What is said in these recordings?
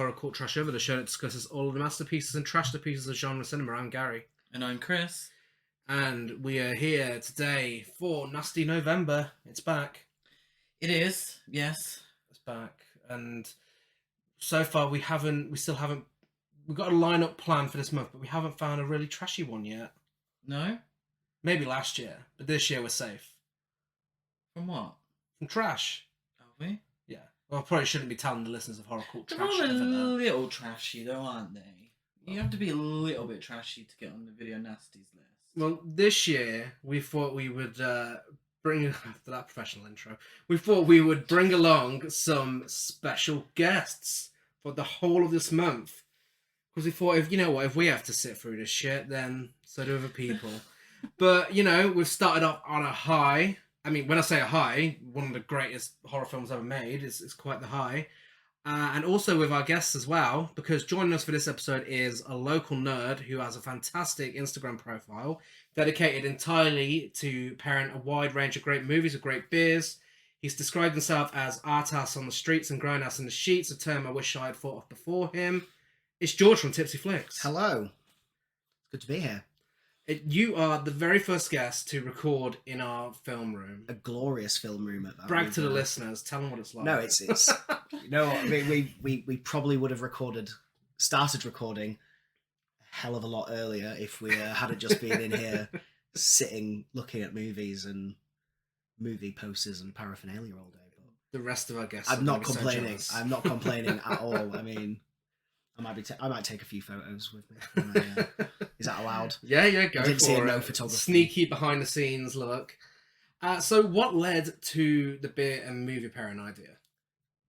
Horror Cult Trash Over, the show that discusses all of the masterpieces and trashterpieces of genre cinema. I'm Gary. And I'm Chris. And we are here today for Nasty November. It's back. It is, yes. It's back. And so far we've got a lineup plan for this month, but we haven't found a really trashy one yet. No? Maybe last year, but this year we're safe. From what? From trash. Are we? Yeah. Well, I probably shouldn't be telling the listeners of Horror Cult They're Trash all a Over there. little trashy though, aren't they? You have to be a little bit trashy to get on the Video Nasties list. Well, this year we thought we would bring, after that professional intro, we thought we would bring along some special guests for the whole of this month. Because we thought, if we have to sit through this shit, then so do other people. But, we've started off on a high. I mean, when I say a high, one of the greatest horror films ever made is quite the high. And also with our guests as well, because joining us for this episode is a local nerd who has a fantastic Instagram profile dedicated entirely to pairing a wide range of great movies with great beers. He's described himself as artass on the streets and grindhouse in the sheets, a term I wish I had thought of before him. It's George from TipsyFlix. Hello. It's good to be here. You are the very first guest to record in our film room. A glorious film room at that. Brag to the listeners. Tell them what it's like. No, it's you know what, we probably would have started recording a hell of a lot earlier if we hadn't just been in here sitting looking at movies and movie posters and paraphernalia all day. The rest of our guests. I'm not complaining. I'm not complaining at all. I mean, I might take a few photos with me. Is that allowed? Yeah, go for it. I didn't see no photography. Sneaky behind the scenes look. So what led to the beer and movie pairing idea?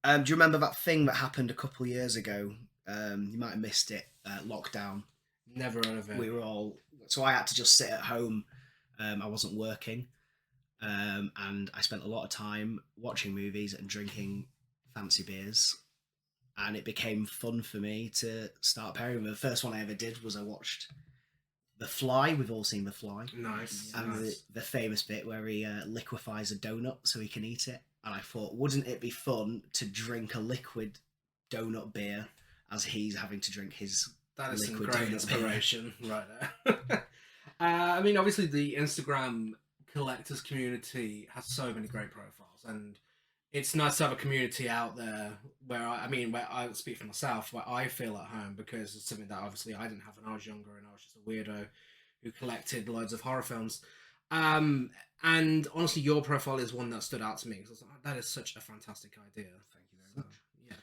Do you remember that thing that happened a couple of years ago? You might have missed it. Lockdown. Never heard of it. So I had to just sit at home. I wasn't working. And I spent a lot of time watching movies and drinking fancy beers. And it became fun for me to start pairing them. The first one I ever did was I watched The Fly. We've all seen The Fly. Nice. And nice. The famous bit where he liquefies a donut so he can eat it. And I thought, wouldn't it be fun to drink a liquid donut beer as he's having to drink his that is liquid some great donut inspiration right there. I mean, obviously the Instagram collectors community has so many great profiles, and it's nice to have a community out there where I speak for myself, where I feel at home, because it's something that obviously I didn't have when I was younger, and I was just a weirdo who collected loads of horror films. And honestly, your profile is one that stood out to me, because I was like, that is such a fantastic idea. Thank you very much. Yeah.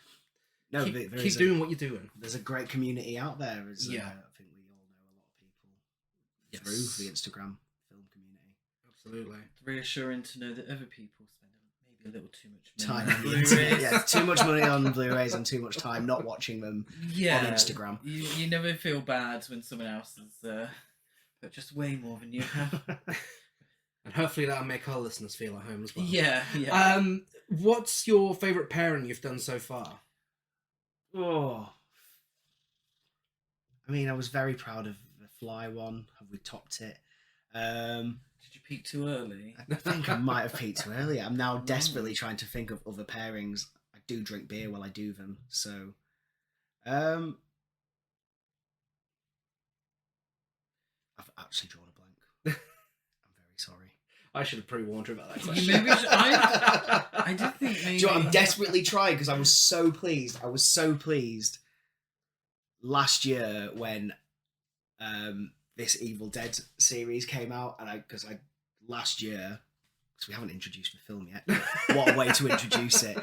No, keep doing what you're doing. There's a great community out there. I think we all know a lot of people through the Instagram film community. Absolutely. It's reassuring to know that other people spend maybe a little too much money on Blu-rays. Yeah, too much money on Blu-rays and too much time not watching them on Instagram. You never feel bad when someone else has put just way more than you have. And hopefully that'll make our listeners feel at home as well. Yeah. What's your favourite pairing you've done so far? Oh. I mean, I was very proud of the Fly one. Have we topped it? Did you peak too early? I think I might have peaked too early. I'm now desperately trying to think of other pairings. I do drink beer while I do them, so I've actually drawn a blank. I'm very sorry. I should have pre-warned her about that question. Maybe I did think maybe. Do you know what, I'm desperately trying because I was so pleased. Last year when this Evil Dead series came out, and last year, because we haven't introduced the film yet, what a way to introduce it.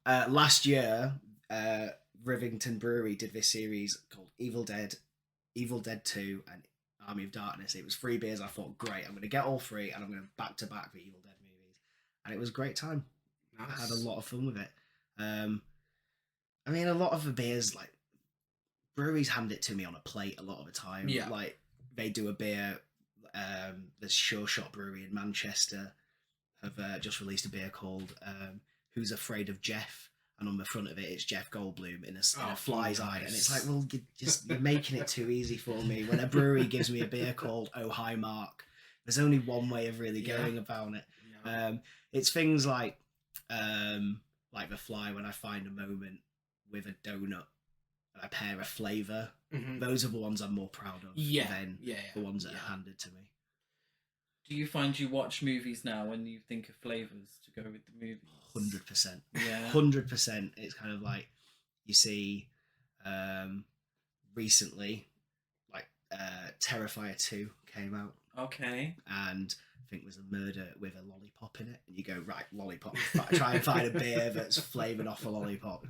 Last year, Rivington Brewery did this series called Evil Dead 2, and Army of Darkness. It was 3 beers. I thought, great, I'm going to get all 3 and I'm going to back to back the Evil Dead movies. And it was a great time. Nice. I had a lot of fun with it. I mean, a lot of the beers, like, breweries hand it to me on a plate a lot of the time. Yeah. Like, they do a beer, the Sure Shot Brewery in Manchester have just released a beer called Who's Afraid of Jeff? And on the front of it, it's Jeff Goldblum in a fly's eye. And it's like, well, you're making it too easy for me. When a brewery gives me a beer called Oh Hi Mark, there's only one way of really going about it. Yeah. It's things like The Fly, when I find a moment with a donut and I pair a flavour. Mhm. Those are the ones I'm more proud of than the ones that are handed to me. Do you find you watch movies now when you think of flavours to go with the movies? 100%. Yeah. 100%. It's kind of like you see recently, like Terrifier 2 came out. Okay. And I think there's a murder with a lollipop in it. And you go, right, lollipop. Try and find a beer that's flavoured off a lollipop.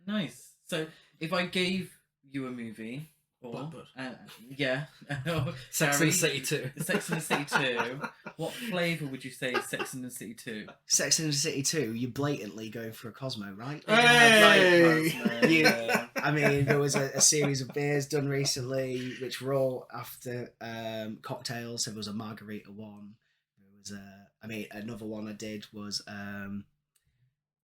Nice. So if I gave you a movie, or yeah, Sex and the City 2. Sex and the City 2, what flavour would you say is Sex and the City 2? Sex and the City 2, you're blatantly going for a Cosmo, right? Hey! I mean, there was a series of beers done recently, which were all after cocktails. So there was a margarita one. There was another one I did was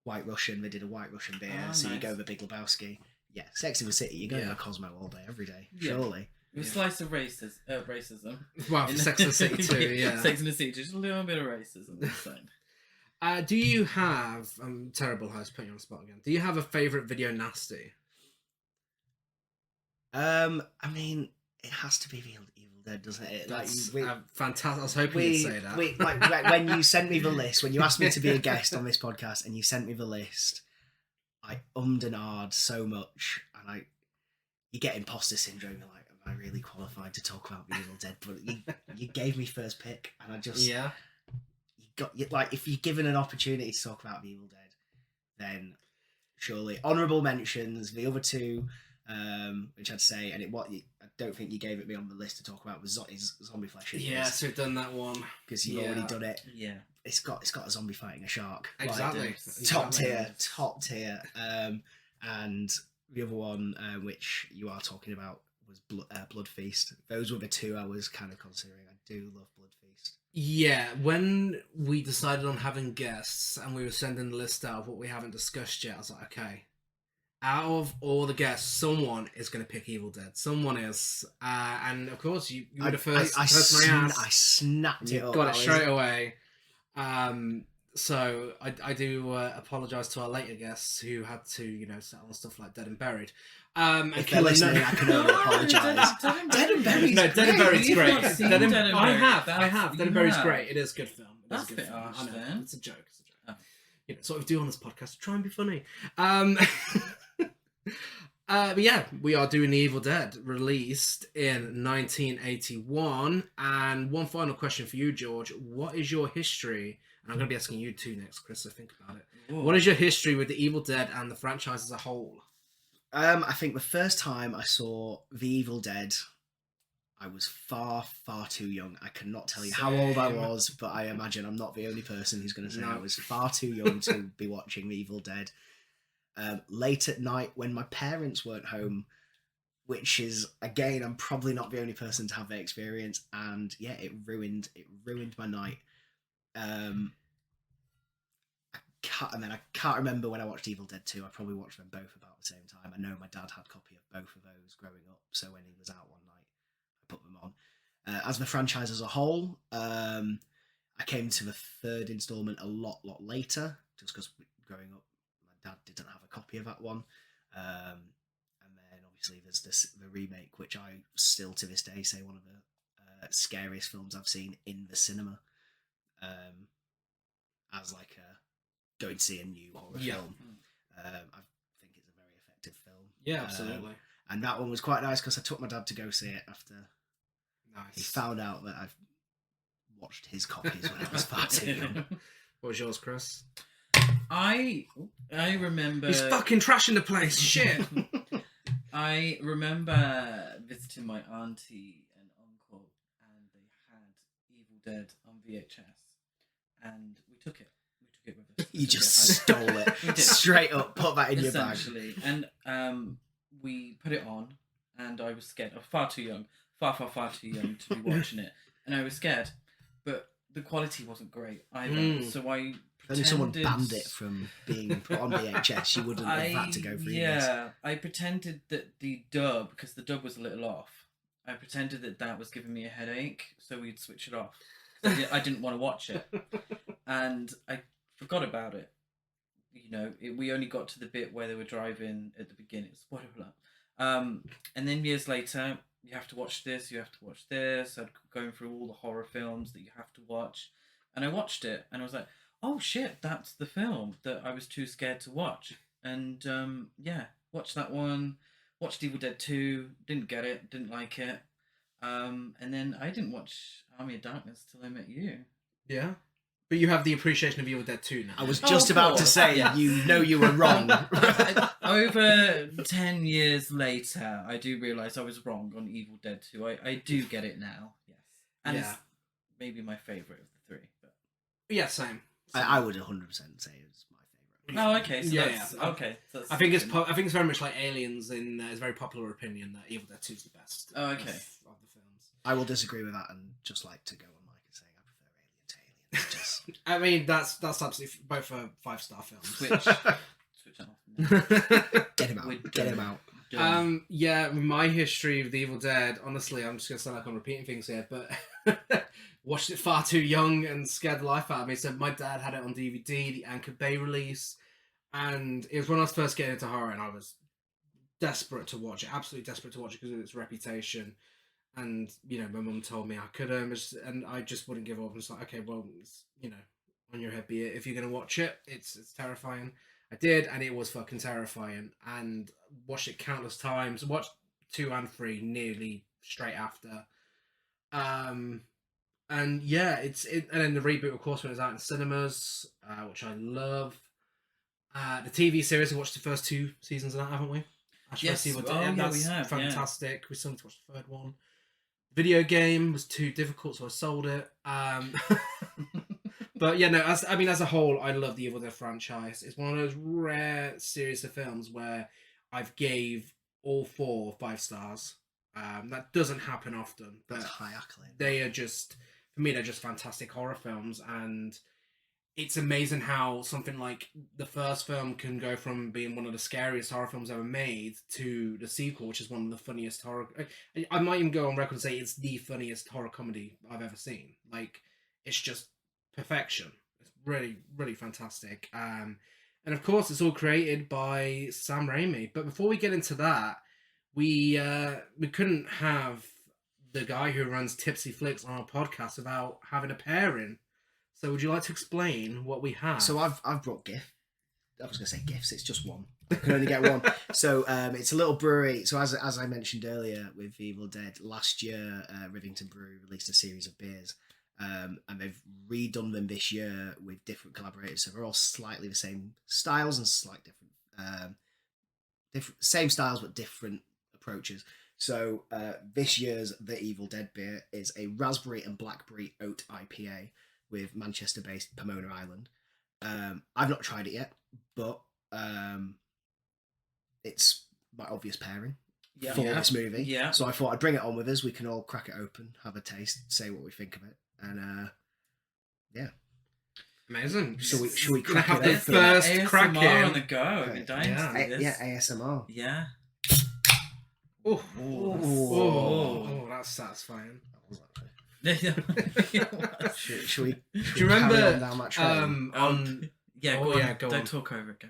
White Russian. They did a White Russian beer, so nice. You go with a Big Lebowski. Yeah, Sex and the City, you're going to Cosmo all day, every day, surely. With a slice of racism. Well, for Sex and the City too, yeah. Sex and the City, just a little bit of racism. Do you have... I'm terrible host, putting you on the spot again. Do you have a favourite video nasty? I mean, it has to be the Evil Dead, doesn't it? That's fantastic. I was hoping you'd say that. Like when you sent me the list, when you asked me to be a guest on this podcast, and you sent me the list, I ummed and ahed so much, and you get imposter syndrome. You're like, am I really qualified to talk about the Evil Dead? But you gave me first pick, and I just if you're given an opportunity to talk about the Evil Dead, then surely honourable mentions. The other two, which I'd say, and I don't think you gave it me on the list to talk about was Zombie Flesh. Yes, we've done that one because you've already done it. Yeah, it's got a zombie fighting a shark. Exactly. Top tier. And the other one, which you are talking about, was Blood Feast. Those were the two I was kind of considering. I do love Blood Feast. Yeah, when we decided on having guests and we were sending the list out of what we haven't discussed yet, I was like, okay, out of all the guests, someone is going to pick Evil Dead. Someone is. And of course, you were the first person I asked. I snapped it up. Got it straight away. So I do apologise to our later guests who had to, settle on stuff like Dead and Buried. If they're listening, I can only apologise. Dead and Buried. No, Dead and Buried's great. I have. Dead and Buried's have. great. It is a good film. That's a bit harsh, I know. then. It's a joke. Oh. It's what we do on this podcast. Try and be funny. But yeah, we are doing The Evil Dead, released in 1981. And one final question for you, George. What is your history? And I'm going to be asking you too next, Chris, so think about it. Ooh. What is your history with The Evil Dead and the franchise as a whole? I think the first time I saw The Evil Dead, I was far, far too young. I cannot tell you how old I was, but I imagine I'm not the only person who's going to say I was far too young to be watching The Evil Dead. Late at night when my parents weren't home, which is, again, I'm probably not the only person to have that experience, and yeah, it ruined my night. I can't remember when I watched Evil Dead 2. I probably watched them both about the same time. I know my dad had a copy of both of those growing up, so when he was out one night, I put them on. As the franchise as a whole, I came to the third installment a lot later, just because growing up, my dad didn't have a copy of that one. And then obviously there's the remake, which I still to this day say one of the scariest films I've seen in the cinema. As like going to see a new horror film. I think it's a very effective film. Yeah, absolutely. And that one was quite nice because I took my dad to go see it after he found out that I've watched his copies when I was far too young. What was yours, Chris? I remember... He's fucking trashing the place, shit! I remember visiting my auntie and uncle, and they had Evil Dead on VHS, and we took it. With us. You just stole it straight up, put that in your bag. Essentially, and we put it on, and I was scared. I was far too young, far too young to be watching it, and I was scared. But the quality wasn't great either, so I pretended... If only someone banned it from being put on VHS, you wouldn't have had to go through this. Yeah, I pretended that the dub, because the dub was a little off, I pretended that was giving me a headache, so we'd switch it off. I didn't want to watch it, and I forgot about it. you know, we only got to the bit where they were driving at the beginning. Spoiler alert. And then years later, you have to watch this, you have to watch this. I'd going through all the horror films that you have to watch, and I watched it, and I was like, oh shit, that's the film that I was too scared to watch. And yeah, watched that one. Watched Evil Dead 2. Didn't get it. Didn't like it. And then I didn't watch Army of Darkness till I met you. Yeah. But you have the appreciation of Evil Dead 2 now. I was just about to say, yeah. you know you were wrong. Over 10 years later, I do realise I was wrong on Evil Dead 2. I do get it now. Yes. And it's maybe my favourite of the three. But... Yeah, same. I would 100% say it's my favourite. Oh, okay. So that's, okay. So that's I think it's very much like Aliens. It's a very popular opinion that Evil Dead 2 is the best. Oh, okay. Of the films. I will disagree with that and just like to go on mic and say I prefer Alien to Aliens. Just... I mean, that's absolutely both are 5-star films. Switch off. Get him out. Get him out. Yeah, my history with the Evil Dead, honestly, I'm just going to sound like I'm repeating things here, but watched it far too young and scared the life out of me. So my dad had it on DVD, the Anchor Bay release, and it was when I was first getting into horror, and I was desperate to watch it, absolutely desperate to watch it because of its reputation. And, you know, my mum told me I couldn't, and I just wouldn't give up. And it's like, okay, well, it's, you know, on your head be it. If you're going to watch it, it's terrifying. I did, and it was fucking terrifying. And watched it countless times. Watched 2 and 3 nearly straight after. And yeah, and then the reboot, of course, when it was out in cinemas, which I love. The TV series, we watched the first 2 seasons of that, haven't we? Yes, we have. Fantastic. Yeah. We still need to watch the 3rd one. Video game was too difficult, so I sold it. But yeah, no. As a whole, I love the Evil Dead franchise. It's one of those rare series of films where I've gave all 4 5 stars. That doesn't happen often. But that's high accolade. They are just, for me, they're just fantastic horror films, and it's amazing how something like the first film can go from being one of the scariest horror films ever made to the sequel, which is one of the funniest horror. I might even go on record and say it's the funniest horror comedy I've ever seen. Like, it's just perfection. It's really, really fantastic. And of course, it's all created by Sam Raimi. But before we get into that, we couldn't have the guy who runs TipsyFlix on our podcast without having a pairing. So would you like to explain what we have? So I've brought gifts. I was going to say gifts. It's just one. I can only get one. So it's a little brewery. So as I mentioned earlier with Evil Dead, last year Rivington Brewery released a series of beers. And they've redone them this year with different collaborators. So they're all slightly the same styles and slight different same styles but different approaches. So this year's The Evil Dead beer is a raspberry and blackberry oat IPA with Manchester-based Pomona Island. I've not tried it yet, but it's my obvious pairing for this movie. Yeah. So I thought I'd bring it on with us. We can all crack it open, have a taste, say what we think of it, and yeah. Amazing. Should we crack have it the open? first ASMR crack on the go. I've been dying Yeah. to do this. Yeah, ASMR. Yeah. Oh, that's satisfying. Should we? Do you remember carry on down that train? Yeah, Oh, go on. yeah, go Don't on. talk over it, go.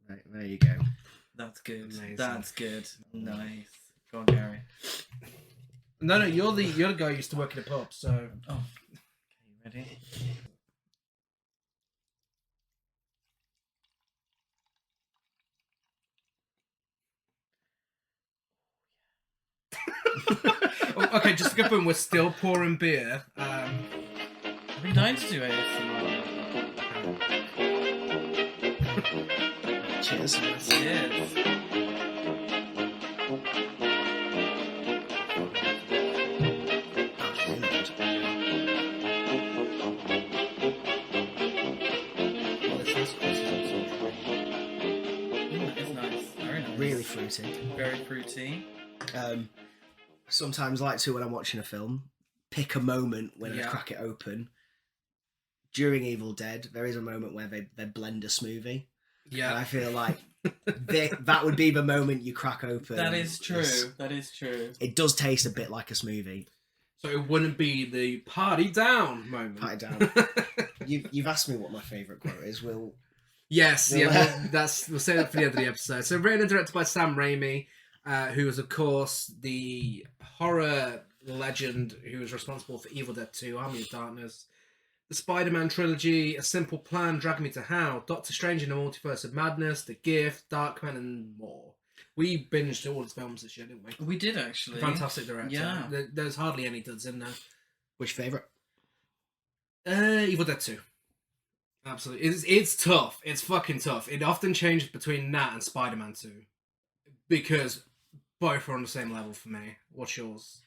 Right, there you go. That's good. Amazing. That's good. Nice. Go on, Gary. No, you're the guy who used to work in a pub, so. Oh. Okay, you ready? Okay, just to confirm, we're still pouring beer. I've been dying to do ASMR. Cheers. Cheers. It's nice. Very nice. Really fruity. Very fruity. Sometimes like to when I'm watching a film, pick a moment when I crack it open. During Evil Dead, there is a moment where they blend a smoothie. Yeah. And I feel like that would be the moment you crack open. That is true. That is true. It does taste a bit like a smoothie. So it wouldn't be the party down moment. Party down. You've asked me what my favourite quote is. Yes, We'll, yeah, we'll say that for the end of the episode. So written and directed by Sam Raimi, who is of course the horror legend who was responsible for Evil Dead 2, Army of Darkness, the Spider-Man trilogy, A Simple Plan, Drag Me to Hell, Doctor Strange in the Multiverse of Madness, The Gift, Darkman, and more. We binged all his films this year, didn't we? We did actually. Fantastic director. Yeah. There's hardly any duds in there. which favourite? Evil Dead 2. Absolutely. It's tough. It's fucking tough. It often changes between that and Spider-Man 2. Because both are on the same level for me. What's yours?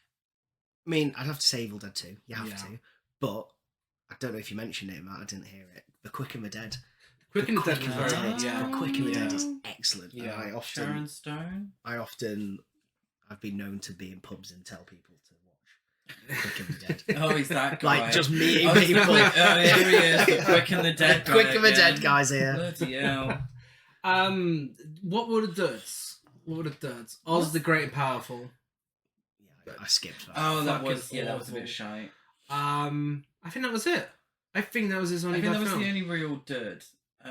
I mean, I'd have to say Evil Dead 2. You have Yeah. to. But I don't know if you mentioned it, Matt. I didn't hear it. The Quick and the Dead. Quick and the Dead Quick was and the very Dead. good. Yeah. The Quick and the Dead Yeah. is excellent. Yeah. And Sharon Stone. I've been known to be in pubs and tell people to watch Quick and the Dead. Oh, he's that guy. Like, just meeting I was people. thinking, oh, here he is, the Quick and the Dead guy. Quick and the again. Dead guys here. Bloody hell. What were the duds? Oz the Great and Powerful. Yeah, I skipped that. Oh, that Fucking was a awful. bit shy. I think that was it. I think that was his only I think bad that was film. the only real dirt.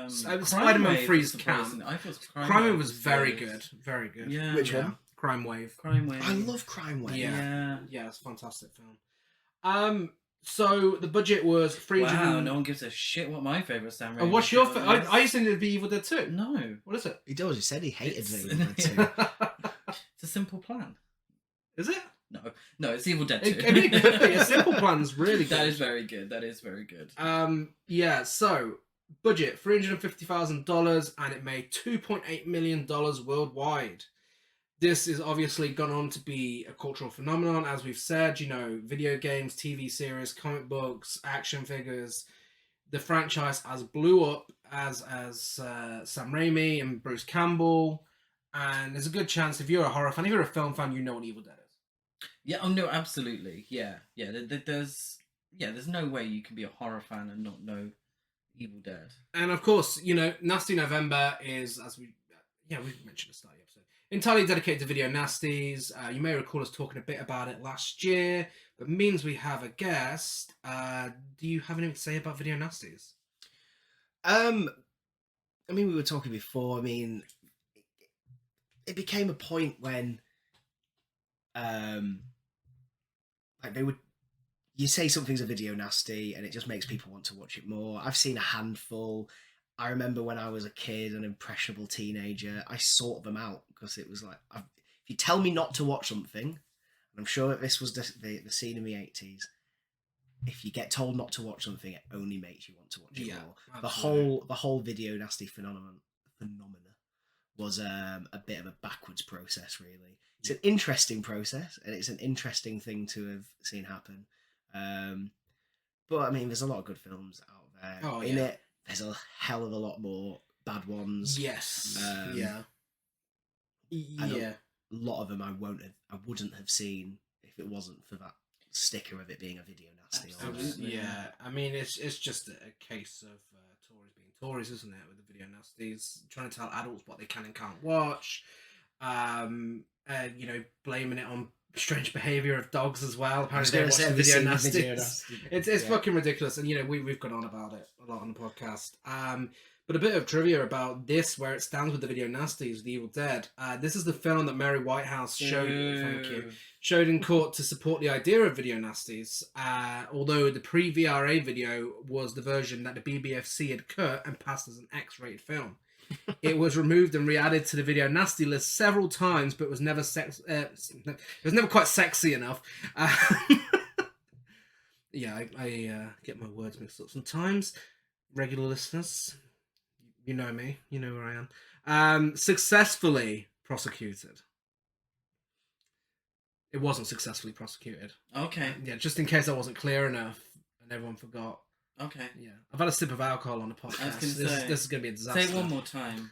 Spider-Man 3's camp. I thought Crime Wave was very good. Very good. Yeah. Which Yeah. one? Crime Wave. Crime Wave. I love Crime Wave. Yeah. Yeah, it's a fantastic film. So the budget was 300. Wow, no one gives a shit what my favourite Sam Raimi And what's your? film is. I used to think it'd be Evil Dead 2. No. What is it? He does. He said he hated It's- Evil Dead 2. It's a simple plan. Is it? No, it's Evil Dead 2. I mean, it could be. A Simple Plan's really good. That is very good. That is very good. Yeah. So budget $350,000, and it made $2.8 million worldwide. This is obviously gone on to be a cultural phenomenon, as we've said. You know, video games, TV series, comic books, action figures. The franchise has blew up as Sam Raimi and Bruce Campbell, and there's a good chance if you're a horror fan, if you're a film fan, you know what Evil Dead is. Yeah. Oh no, absolutely. Yeah. There's no way you can be a horror fan and not know Evil Dead. And of course, you know, Nasty November is, as we mentioned at the start of the episode, entirely dedicated to video nasties. You may recall us talking a bit about it last year, but means we have a guest. Do you have anything to say about video nasties? I mean, we were talking before. I mean, it became a point when, like they would, you say something's a video nasty, and it just makes people want to watch it more. I've seen a handful. I remember when I was a kid, an impressionable teenager, I sought them out because it was like, if you tell me not to watch something, and I'm sure that this was the scene in the 80s. If you get told not to watch something, it only makes you want to watch it more. Absolutely. The whole video nasty phenomena was a bit of a backwards process, really. It's an interesting process, and it's an interesting thing to have seen happen. But I mean, there's a lot of good films out there. Oh, in yeah. it, there's a hell of a lot more bad ones. Yes. Yeah. Yeah. A lot of them I wouldn't have seen if it wasn't for that sticker of it being a video nasty. on it. Absolutely. Yeah. I mean, it's just a case of Tories being Tories, isn't it? With the video nasties, trying to tell adults what they can and can't watch. You know, blaming it on strange behaviour of dogs as well. I was Apparently, going they to watch say the the video scene of nasties. video nasty. It's Yeah. fucking ridiculous, and you know we've gone on about it a lot on the podcast. But a bit of trivia about this, where it stands with the video nasties, The Evil Dead. This is the film that Mary Whitehouse showed in court to support the idea of video nasties. Although the pre-VRA video was the version that the BBFC had cut and passed as an X-rated film. It was removed and re-added to the video nasty list several times, but was never it was never quite sexy enough. Yeah, I get my words mixed up sometimes. Regular listeners, you know me, you know where I am. Successfully prosecuted. It wasn't successfully prosecuted. Okay. Yeah, just in case I wasn't clear enough and everyone forgot. Okay. Yeah, I've had a sip of alcohol on the podcast. I was gonna say, this is going to be a disaster. Say it one more time.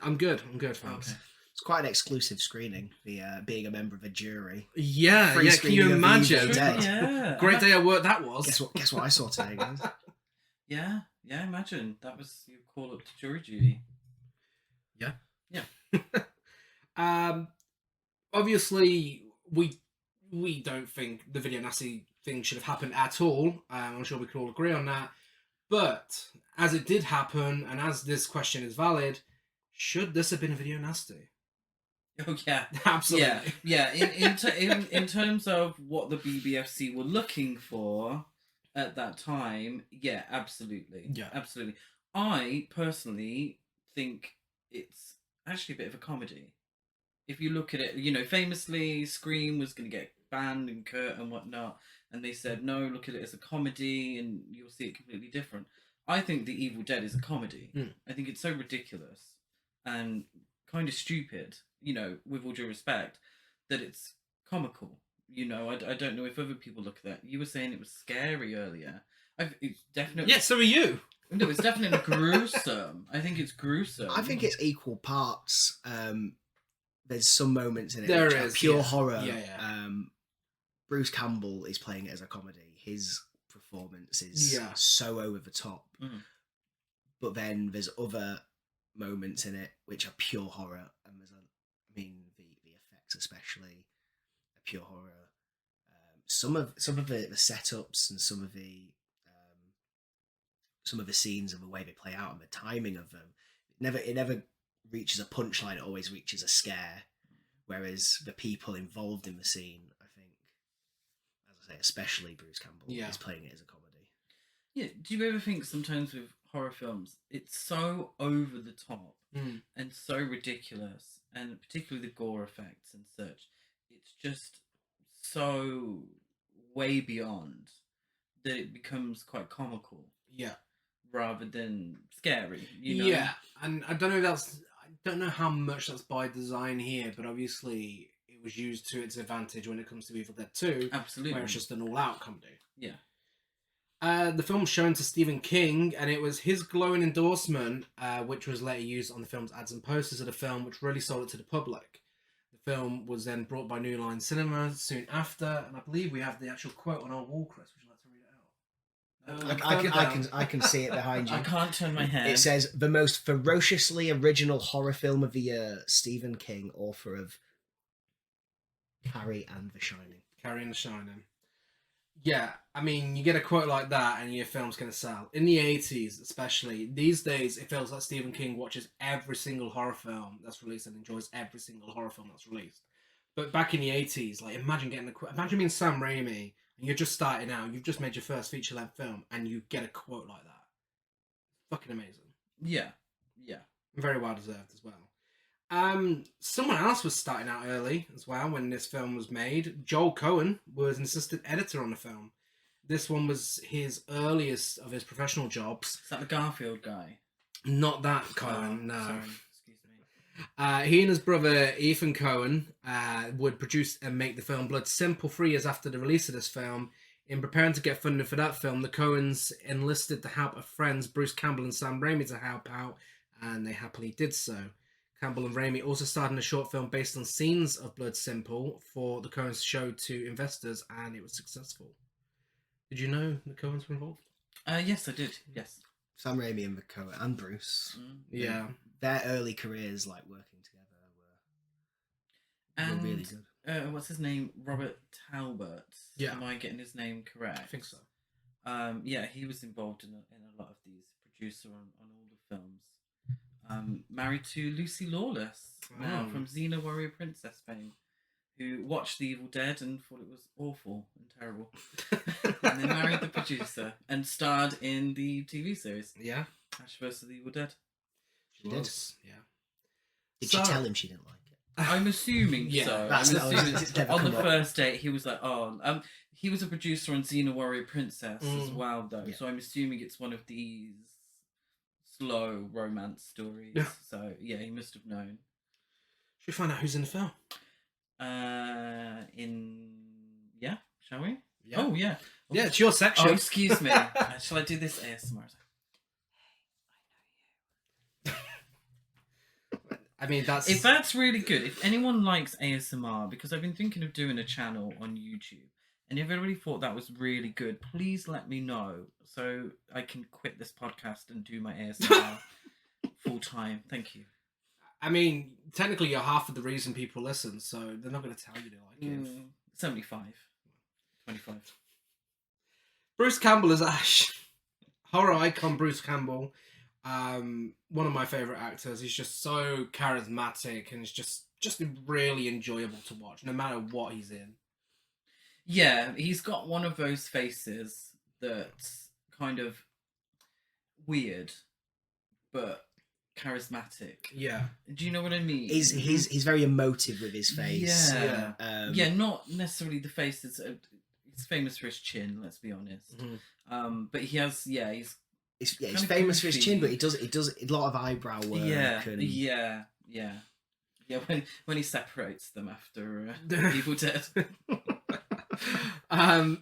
I'm good, thanks. Okay. It's quite an exclusive screening, being a member of a jury. Yeah, Free yeah. Can screening you of the imagine? Evil Dead. Yeah. Great day at work that was. Guess what I saw today, guys? Yeah. Imagine that was your call up to jury duty. Obviously, we don't think the video nasty think should have happened at all. I'm sure we could all agree on that. But as it did happen, and as this question is valid, should this have been a video nasty? Oh yeah, Absolutely. yeah. In terms of what the BBFC were looking for at that time, yeah, absolutely, Yeah. absolutely. I personally think it's actually a bit of a comedy. If you look at it, you know, famously, Scream was going to get banned and cut and whatnot, and they said no, look at it as a comedy, and you'll see it completely different. I think The Evil Dead is a comedy. I think it's so ridiculous and kind of stupid, you know, with all due respect, that it's comical. You know, I don't know if other people look at that. You were saying it was scary earlier. It's definitely... Yeah, so are you. No, it's definitely gruesome. I think it's gruesome. I think it's equal parts. There's some moments in it There which are is, pure yeah. horror. Yeah. Bruce Campbell is playing it as a comedy. His performance is Yeah. so over the top. Mhm. But then there's other moments in it which are pure horror, and the effects especially are pure horror. Some of the setups and some of the scenes and the way they play out and the timing of them, it never reaches a punchline. It always reaches a scare. Whereas the people involved in the scene, I think, as I say, especially Bruce Campbell, is playing it as a comedy. Yeah. Do you ever think sometimes with horror films, it's so over the top and so ridiculous, and particularly the gore effects and such, it's just so way beyond that it becomes quite comical. Yeah. Rather than scary, you know? Yeah, and I don't know how much that's by design here, but obviously it was used to its advantage when it comes to Evil Dead 2. Absolutely. Where it's just an all-out comedy. Yeah. The film was shown to Stephen King, and it was his glowing endorsement, which was later used on the film's ads and posters of the film, which really sold it to the public. The film was then brought by New Line Cinema soon after, and I believe we have the actual quote on our wall, Chris. Would you like to read it out? I can see it behind you. I can't turn my head. It says, the most ferociously original horror film of the year, Stephen King, author of Carrie and The Shining. Carrie and The Shining. Yeah, I mean, you get a quote like that and your film's going to sell. In the 80s, especially, these days, it feels like Stephen King watches every single horror film that's released and enjoys every single horror film that's released. But back in the 80s, like, imagine being Sam Raimi, and you're just starting out, you've just made your first feature-length film, and you get a quote like that. Fucking amazing. Yeah. Very well deserved as well. Someone else was starting out early as well when this film was made. Joel Cohen was an assistant editor on the film. This one was his earliest of his professional jobs. Is that the Garfield guy? Not that Cohen, no. Sorry. Excuse me. He and his brother Ethan Cohen would produce and make the film Blood Simple 3 years after the release of this film. In preparing to get funding for that film, the Coens enlisted the help of friends Bruce Campbell and Sam Raimi to help out, and they happily did so. Campbell and Raimi also starred in a short film based on scenes of Blood Simple for the Coens to show to investors, and it was successful. Did you know the Coens were involved? Yes, I did. Yes. Sam Raimi and the Coen and Bruce. Yeah. Their early careers, like working together, were really good. What's his name? Robert Talbot. Yeah. Am I getting his name correct? I think so. Yeah, he was involved in a lot of these. Producer on all the films. Married to Lucy Lawless now from Xena Warrior Princess fame, who watched The Evil Dead and thought it was awful and terrible. And then married the producer and starred in the TV series. Yeah. Ash vs. The Evil Dead. She did. Yeah. Did she tell him she didn't like it? I'm assuming Yeah, so. that's I'm assuming on the come up. first date he was like, oh, he was a producer on Xena Warrior Princess as well, though. Yeah. So I'm assuming it's one of these slow romance stories. Yeah. So yeah, he must have known. Should we find out who's in the film? Yeah, shall we? Yeah. Oh yeah. Yeah, it's your section. Oh, excuse me. Shall I do this ASMR? I mean, If that's really good, if anyone likes ASMR, because I've been thinking of doing a channel on YouTube, and if everybody thought that was really good, please let me know so I can quit this podcast and do my ASMR full time. Thank you. I mean, technically, you're half of the reason people listen, so they're not going to tell you they like it. 75. 25. Bruce Campbell is Ash. Horror icon Bruce Campbell. One of my favourite actors. He's just so charismatic and it's just really enjoyable to watch, no matter what he's in. Yeah, he's got one of those faces that's kind of weird, but charismatic. Yeah. Do you know what I mean? He's very emotive with his face. Yeah. Yeah. Not necessarily the face that's... he's famous for his chin, let's be honest. Mm-hmm. But he has... He's kind of famous for his goofy. chin, but he does a lot of eyebrow work. Yeah. When he separates them after Evil Dead.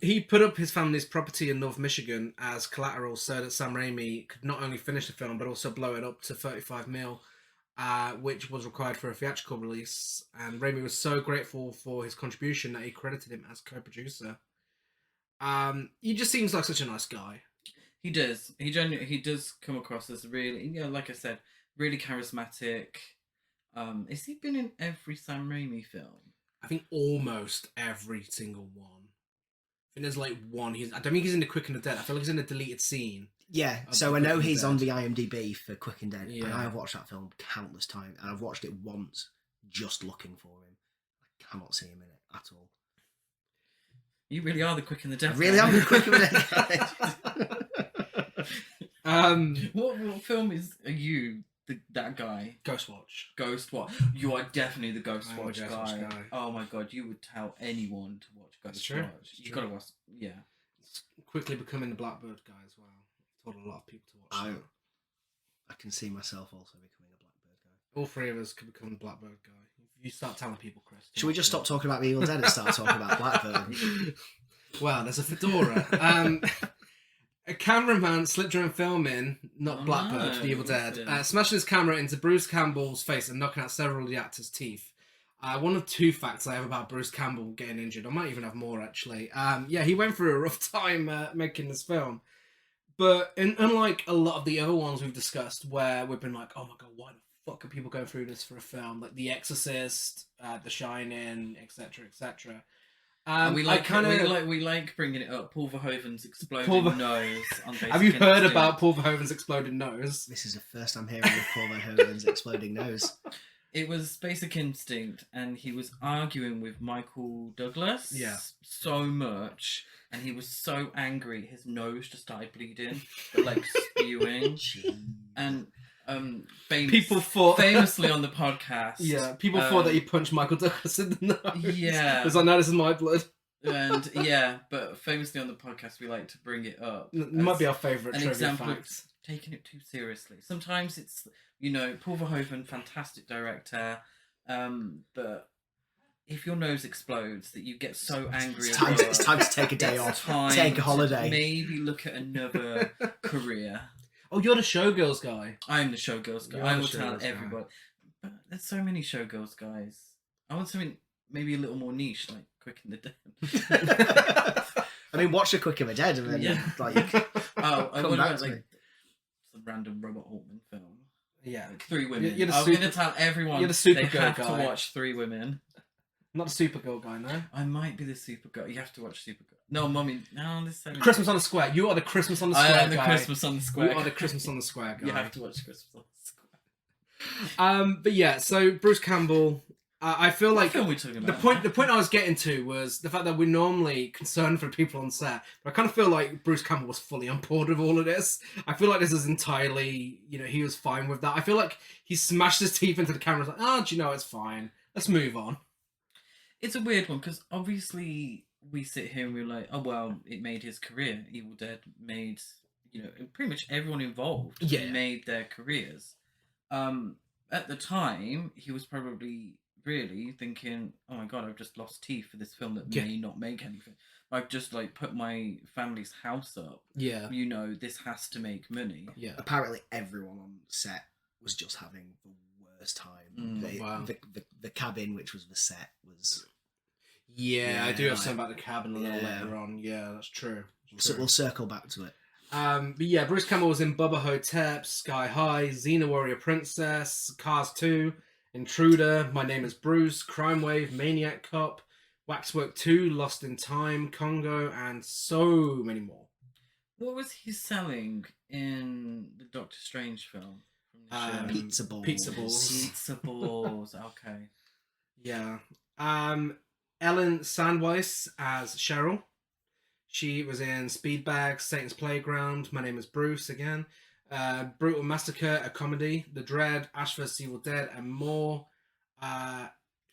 He put up his family's property in North Michigan as collateral so that Sam Raimi could not only finish the film but also blow it up to 35 mil, which was required for a theatrical release. And Raimi was so grateful for his contribution that he credited him as co-producer. He just seems like such a nice guy. He does. He does come across as really, like I said, really charismatic. Has he been in every Sam Raimi film? I think almost every single one. I think there's like one. I don't think he's in The Quick and the Dead. I feel like he's in a deleted scene. Yeah, Of so The I Quick know and the he's Dead. on the IMDb for Quick and Dead, Yeah. and I have watched that film countless times, and I've watched it once just looking for him. I cannot see him in it at all. You really are the Quick and the Dead. I really am the Quick and the Dead. What film are you that guy? Ghostwatch. Ghostwatch. You are definitely the Ghostwatch I'm a guy. Ghostwatch guy. Oh my god, you would tell anyone to watch That's Ghostwatch. true. It's You true. gotta watch. Yeah. Quickly becoming the Blackbird guy as well. Told a lot of people to watch that. I can see myself also becoming a Blackbird guy. All three of us could become the Blackbird guy. If you start telling people, Chris. Should we just stop talking about the Evil Dead and start talking about Blackbird? Well, there's a fedora. A cameraman slipped during filming, not Blackbird, for The Evil Dead, smashing his camera into Bruce Campbell's face and knocking out several of the actor's teeth. One of two facts I have about Bruce Campbell getting injured. I might even have more, actually. He went through a rough time making this film. But unlike a lot of the other ones we've discussed, where we've been like, oh my god, why the fuck are people going through this for a film? Like The Exorcist, The Shining, etc., etc. We like bringing it up. Paul Verhoeven's exploding nose on Basic Have you heard Instinct. about Paul Verhoeven's exploding nose? This is the first I'm hearing of Paul Verhoeven's exploding nose. It was Basic Instinct, and he was arguing with Michael Douglas so much, and he was so angry his nose just started bleeding, but like spewing. And People thought famously on the podcast. Yeah, people thought that he punched Michael Douglas in the nose. Yeah. Because I know this is my blood. And but famously on the podcast we like to bring it up. It might be our favourite an trivia example fact. of taking it too seriously. Sometimes it's, Paul Verhoeven, fantastic director, but if your nose explodes that you get so angry It's time to take a day off. Take a holiday. Maybe look at another career. Oh, you're the Showgirls guy. I'm the Showgirls guy. You're I the will tell Showgirls guy. everybody. But there's so many Showgirls guys. I want something maybe a little more niche, like Quick and the Dead. I mean, watch The Quick and the Dead, and then Yeah. like you can Oh, come what back about to me. like some random Robert Altman film? Yeah. Like Three Women. You're the I'm super- going to tell everyone you're the Supergirl they have guy. to watch Three Women. Not the Supergirl guy, no? I might be the Supergirl. You have to watch Supergirl. No, Mummy. No, this is Christmas on the Square. You are the Christmas on the I Square am the guy. Christmas on the Square. You are the Christmas on the Square guy. You have to watch Christmas on the Square. But yeah, so Bruce Campbell, I feel What like film are we talking the about? point I was getting to was the fact that we're normally concerned for people on set, but I kind of feel like Bruce Campbell was fully on board with all of this. I feel like this is entirely, he was fine with that. I feel like he smashed his teeth into the camera. Like, do you know, it's fine. Let's move on. It's a weird one because obviously we sit here and we're like, oh well, it made his career. Evil Dead made, pretty much everyone involved made their careers. At the time, he was probably really thinking, oh my god, I've just lost teeth for this film that may not make anything. I've just put my family's house up. Yeah. This has to make money. Yeah. Apparently, everyone on set was just having the worst time. Wow. The cabin, which was the set, was. Yeah, I do have like- something about the cabin a little Yeah. later on. Yeah, that's true. So we'll circle back to it. But yeah, Bruce Campbell was in Bubba Hotep, Sky High, Xena Warrior Princess, Cars 2, Intruder, My Name is Bruce, Crime Wave, Maniac Cop, Waxwork 2, Lost in Time, Congo, and so many more. What was he selling in the Doctor Strange film from this year? Pizza balls. Pizza balls. Pizza balls. Okay. Yeah. Ellen Sandweiss as Cheryl. She was in Speedbag, Satan's Playground, My Name is Bruce again, Brutal Massacre, a comedy, The Dread, Ash vs. Evil Dead, and more.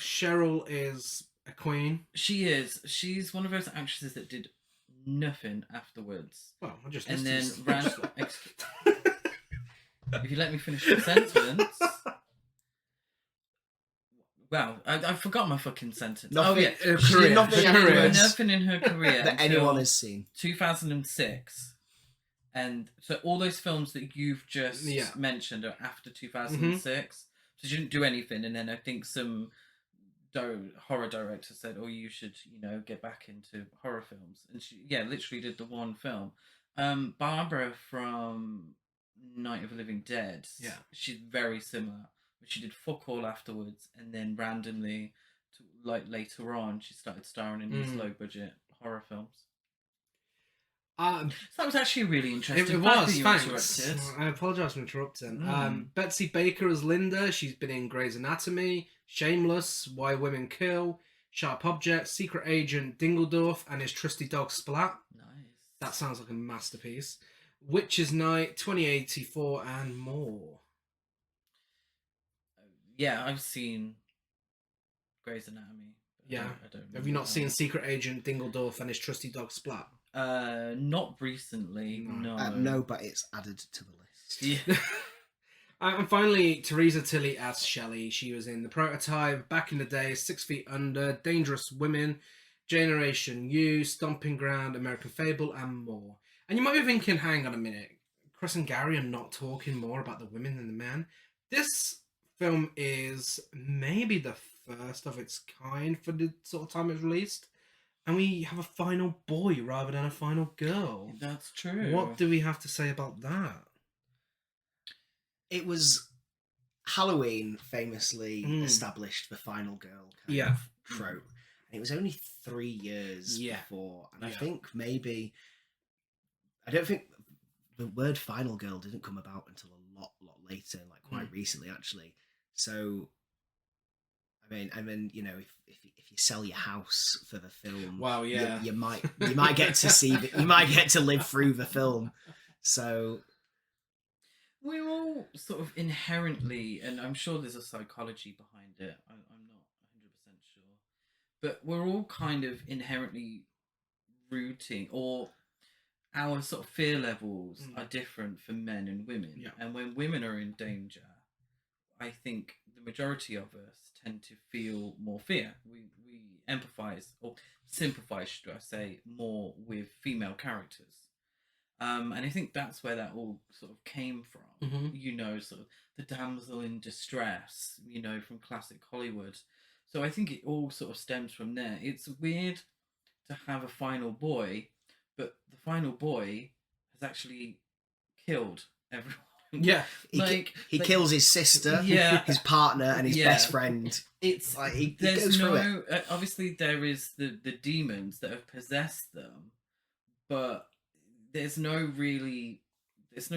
Cheryl is a queen. She is. She's one of those actresses that did nothing afterwards. Well, I just And listed then this. ran. If you let me finish the sentence. Wow, I forgot my fucking sentence. Nothing, oh, yeah. she career. did nothing Career. afterwards Nothing in her career that until anyone has seen. 2006. And so all those films that you've just mentioned are after 2006. So she didn't do anything. And then I think some horror director said, oh, you should, get back into horror films. And she, literally did the one film. Barbara from Night of the Living Dead. Yeah. She's very similar. But she did fuck all afterwards. And then randomly, later on, she started starring in these low-budget horror films. So that was actually really interesting. It fact was, that you thanks. interrupted. I apologise for interrupting. Betsy Baker as Linda. She's been in Grey's Anatomy, Shameless, Why Women Kill, Sharp Objects, Secret Agent Dingledorf, and his trusty dog Splat. Nice. That sounds like a masterpiece. Witch's Night, 2084, and more. Yeah, I've seen Grey's Anatomy. Yeah. I don't Have you not seen Secret Agent Dingledorf and his trusty dog Splat? Not recently, no. No, but it's added to the list. Yeah. And finally, Teresa Tilly as Shelley. She was in The Prototype, Back in the Day, 6 Feet Under, Dangerous Women, Generation U, Stomping Ground, American Fable, and more. And you might be thinking, hang on a minute, Chris and Gary are not talking more about the women than the men. This film is maybe the first of its kind for the sort of time it's released. And we have a final boy rather than a final girl. That's true. What do we have to say about that? It was Halloween famously established the final girl kind of trope. And it was only 3 years before. And I think I don't think the word final girl didn't come about until a lot later, like quite recently actually. So I mean, if you sell your house for the film, wow, you might get to see you might get to live through the film. So we're all sort of inherently, and I'm sure there's a psychology behind it. I'm not 100% sure, but we're all kind of inherently rooting, or our sort of fear levels are different for men and women. Yeah. And when women are in danger, I think the majority of us tend to feel more fear. We empathise, or sympathise, should I say, more with female characters. And I think that's where that all sort of came from. Sort of the damsel in distress, from classic Hollywood. So I think it all sort of stems from there. It's weird to have a final boy, but the final boy has actually killed everyone. Yeah, he kills his sister, his partner, and his best friend. It's like he goes through it. Obviously, there is the demons that have possessed them, but there's no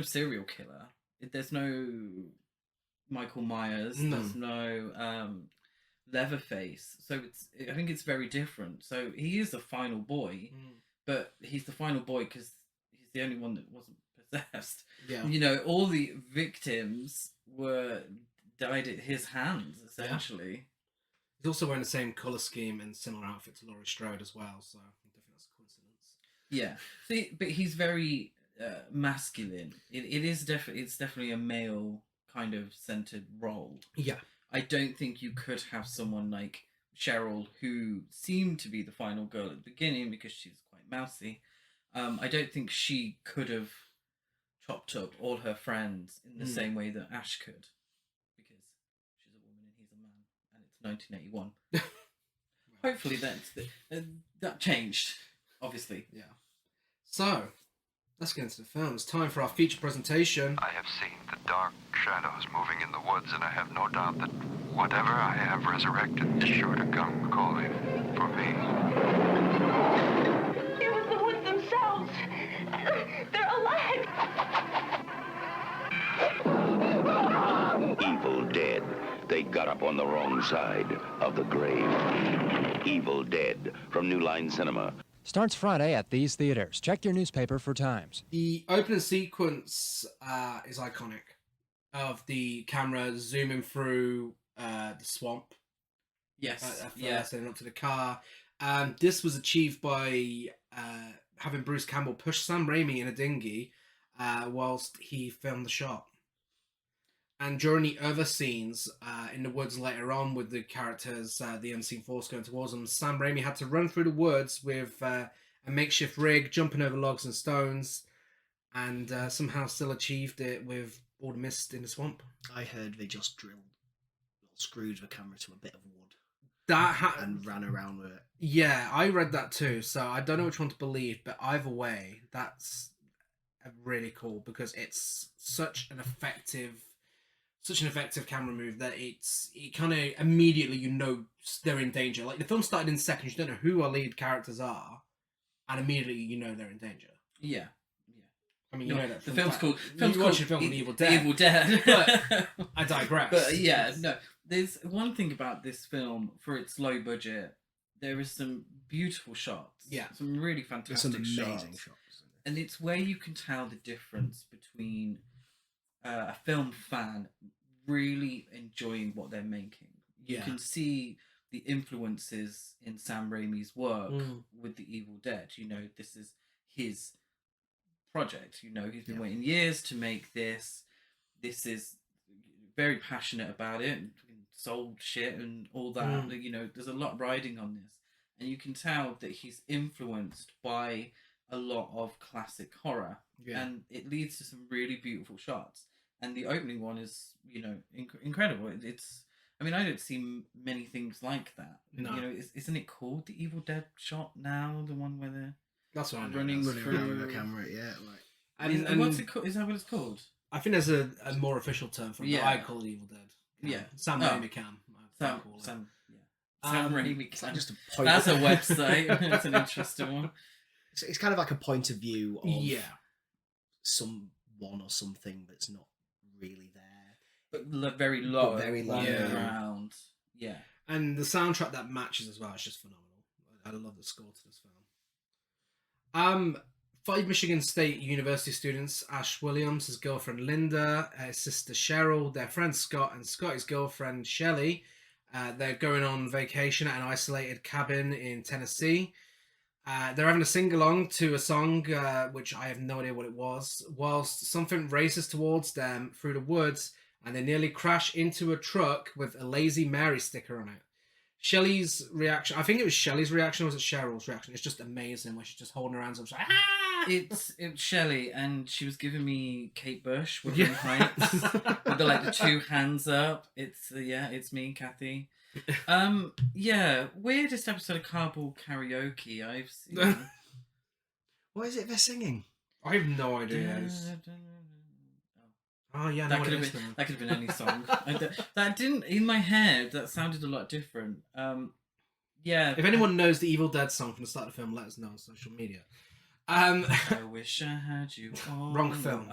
serial killer. There's no Michael Myers. No. There's no Leatherface. So I think it's very different. So he is the final boy, but he's the final boy because he's the only one that wasn't possessed. Yeah. All the victims died at his hands, essentially. He's also wearing the same colour scheme and similar outfit to Laurie Strode as well, so I think that's a coincidence. Yeah. See, but he's very masculine. It's definitely a male kind of centered role. Yeah. I don't think you could have someone like Cheryl, who seemed to be the final girl at the beginning because she's quite mousy. I don't think she could have chopped up all her friends in the same way that Ash could, because she's a woman and he's a man, and it's 1981. Hopefully that changed, obviously. Yeah. So, let's get into the film. It's time for our feature presentation. I have seen the dark shadows moving in the woods, and I have no doubt that whatever I have resurrected is sure to come calling for me. It was the woods themselves. They're alive! Evil Dead. They got up on the wrong side of the grave. Evil Dead from New Line Cinema. Starts Friday at these theaters. Check your newspaper for times. The opening sequence is iconic, of the camera zooming through the swamp. Yes. First, and up to the car. This was achieved by having Bruce Campbell push Sam Raimi in a dinghy whilst he filmed the shot. And during the other scenes in the woods later on with the characters, the unseen force going towards them, Sam Raimi had to run through the woods with a makeshift rig, jumping over logs and stones, and somehow still achieved it with all the mist in the swamp. I heard they just drilled little screws the camera to a bit of wood and ran around with it. Yeah, I read that too, so I don't know which one to believe, but either way, that's really cool because it's such an effective camera move that it kind of immediately they're in danger. Like the film started in seconds, you don't know who our lead characters are, and immediately you know they're in danger. Yeah. I mean, you know that the film's called. You watch a film called Evil Dead. Evil Dead. But I digress. But yeah, no. There's one thing about this film for its low budget. There is some beautiful shots. Yeah, some really fantastic There's some amazing shots. And it's where you can tell the difference between a film fan really enjoying what they're making. You can see the influences in Sam Raimi's work with The Evil Dead. You know, this is his project. You know, he's been waiting years to make this. This is very passionate about it. Sold shit and all that. You know, there's a lot riding on this. And you can tell that he's influenced by a lot of classic horror. Yeah. And it leads to some really beautiful shots. And the opening one is, you know, incredible. It's, I mean, I don't see many things like that. No. You know, isn't it called the Evil Dead shot now? The one where they're running through the camera, yeah. Like, and what's it called? Is that what it's called? I think there's a more official term for it. Yeah. I call it Evil Dead. Yeah. Sam Raimi can. Sam Raimi can. Just a point. That's a website. That's an interesting one. It's kind of like a point of view of someone or something that's not really there, but very low, very low around. Yeah, and the soundtrack that matches as well is just phenomenal. I love the score to this film. 5 Michigan State University students: Ash Williams, his girlfriend Linda, his sister Cheryl, their friend Scott, and Scotty's girlfriend Shelley. They're going on vacation at an isolated cabin in Tennessee. They're having a sing-along to a song, which I have no idea what it was, whilst something races towards them through the woods, and they nearly crash into a truck with a Lazy Mary sticker on it. Shelley's reaction, I think it was Shelley's reaction, or was it Cheryl's reaction? It's just amazing, where she's just holding her hands up, she's like, ah! It's Shelley, and she was giving me Kate Bush with her heights, with the 2 hands up. It's me, Kathy. Weirdest episode of Cardboard Karaoke I've seen. What is it they're singing? I have no idea. Oh yeah, that could have been any song. That didn't, in my head, that sounded a lot different. If anyone knows the Evil Dead song from the start of the film, let us know on social media. I wish I had you all. Wrong film.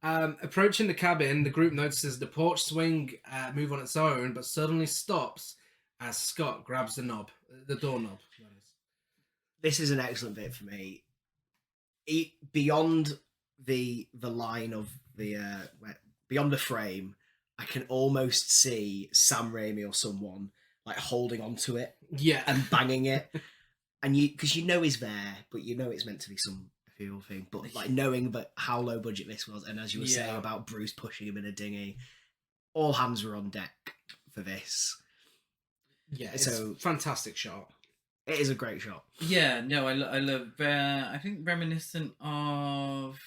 Approaching the cabin, the group notices the porch swing move on its own, but suddenly stops as Scott grabs the doorknob. This is an excellent bit for me. Beyond the line of the beyond the frame, I can almost see Sam Raimi or someone holding onto it, and banging it, and because he's there, but it's meant to be some feel thing, but knowing how low budget this was, and as you were saying about Bruce pushing him in a dinghy, all hands were on deck for this. Yeah, it's a fantastic shot. It is a great shot. Yeah, no, I love. I think reminiscent of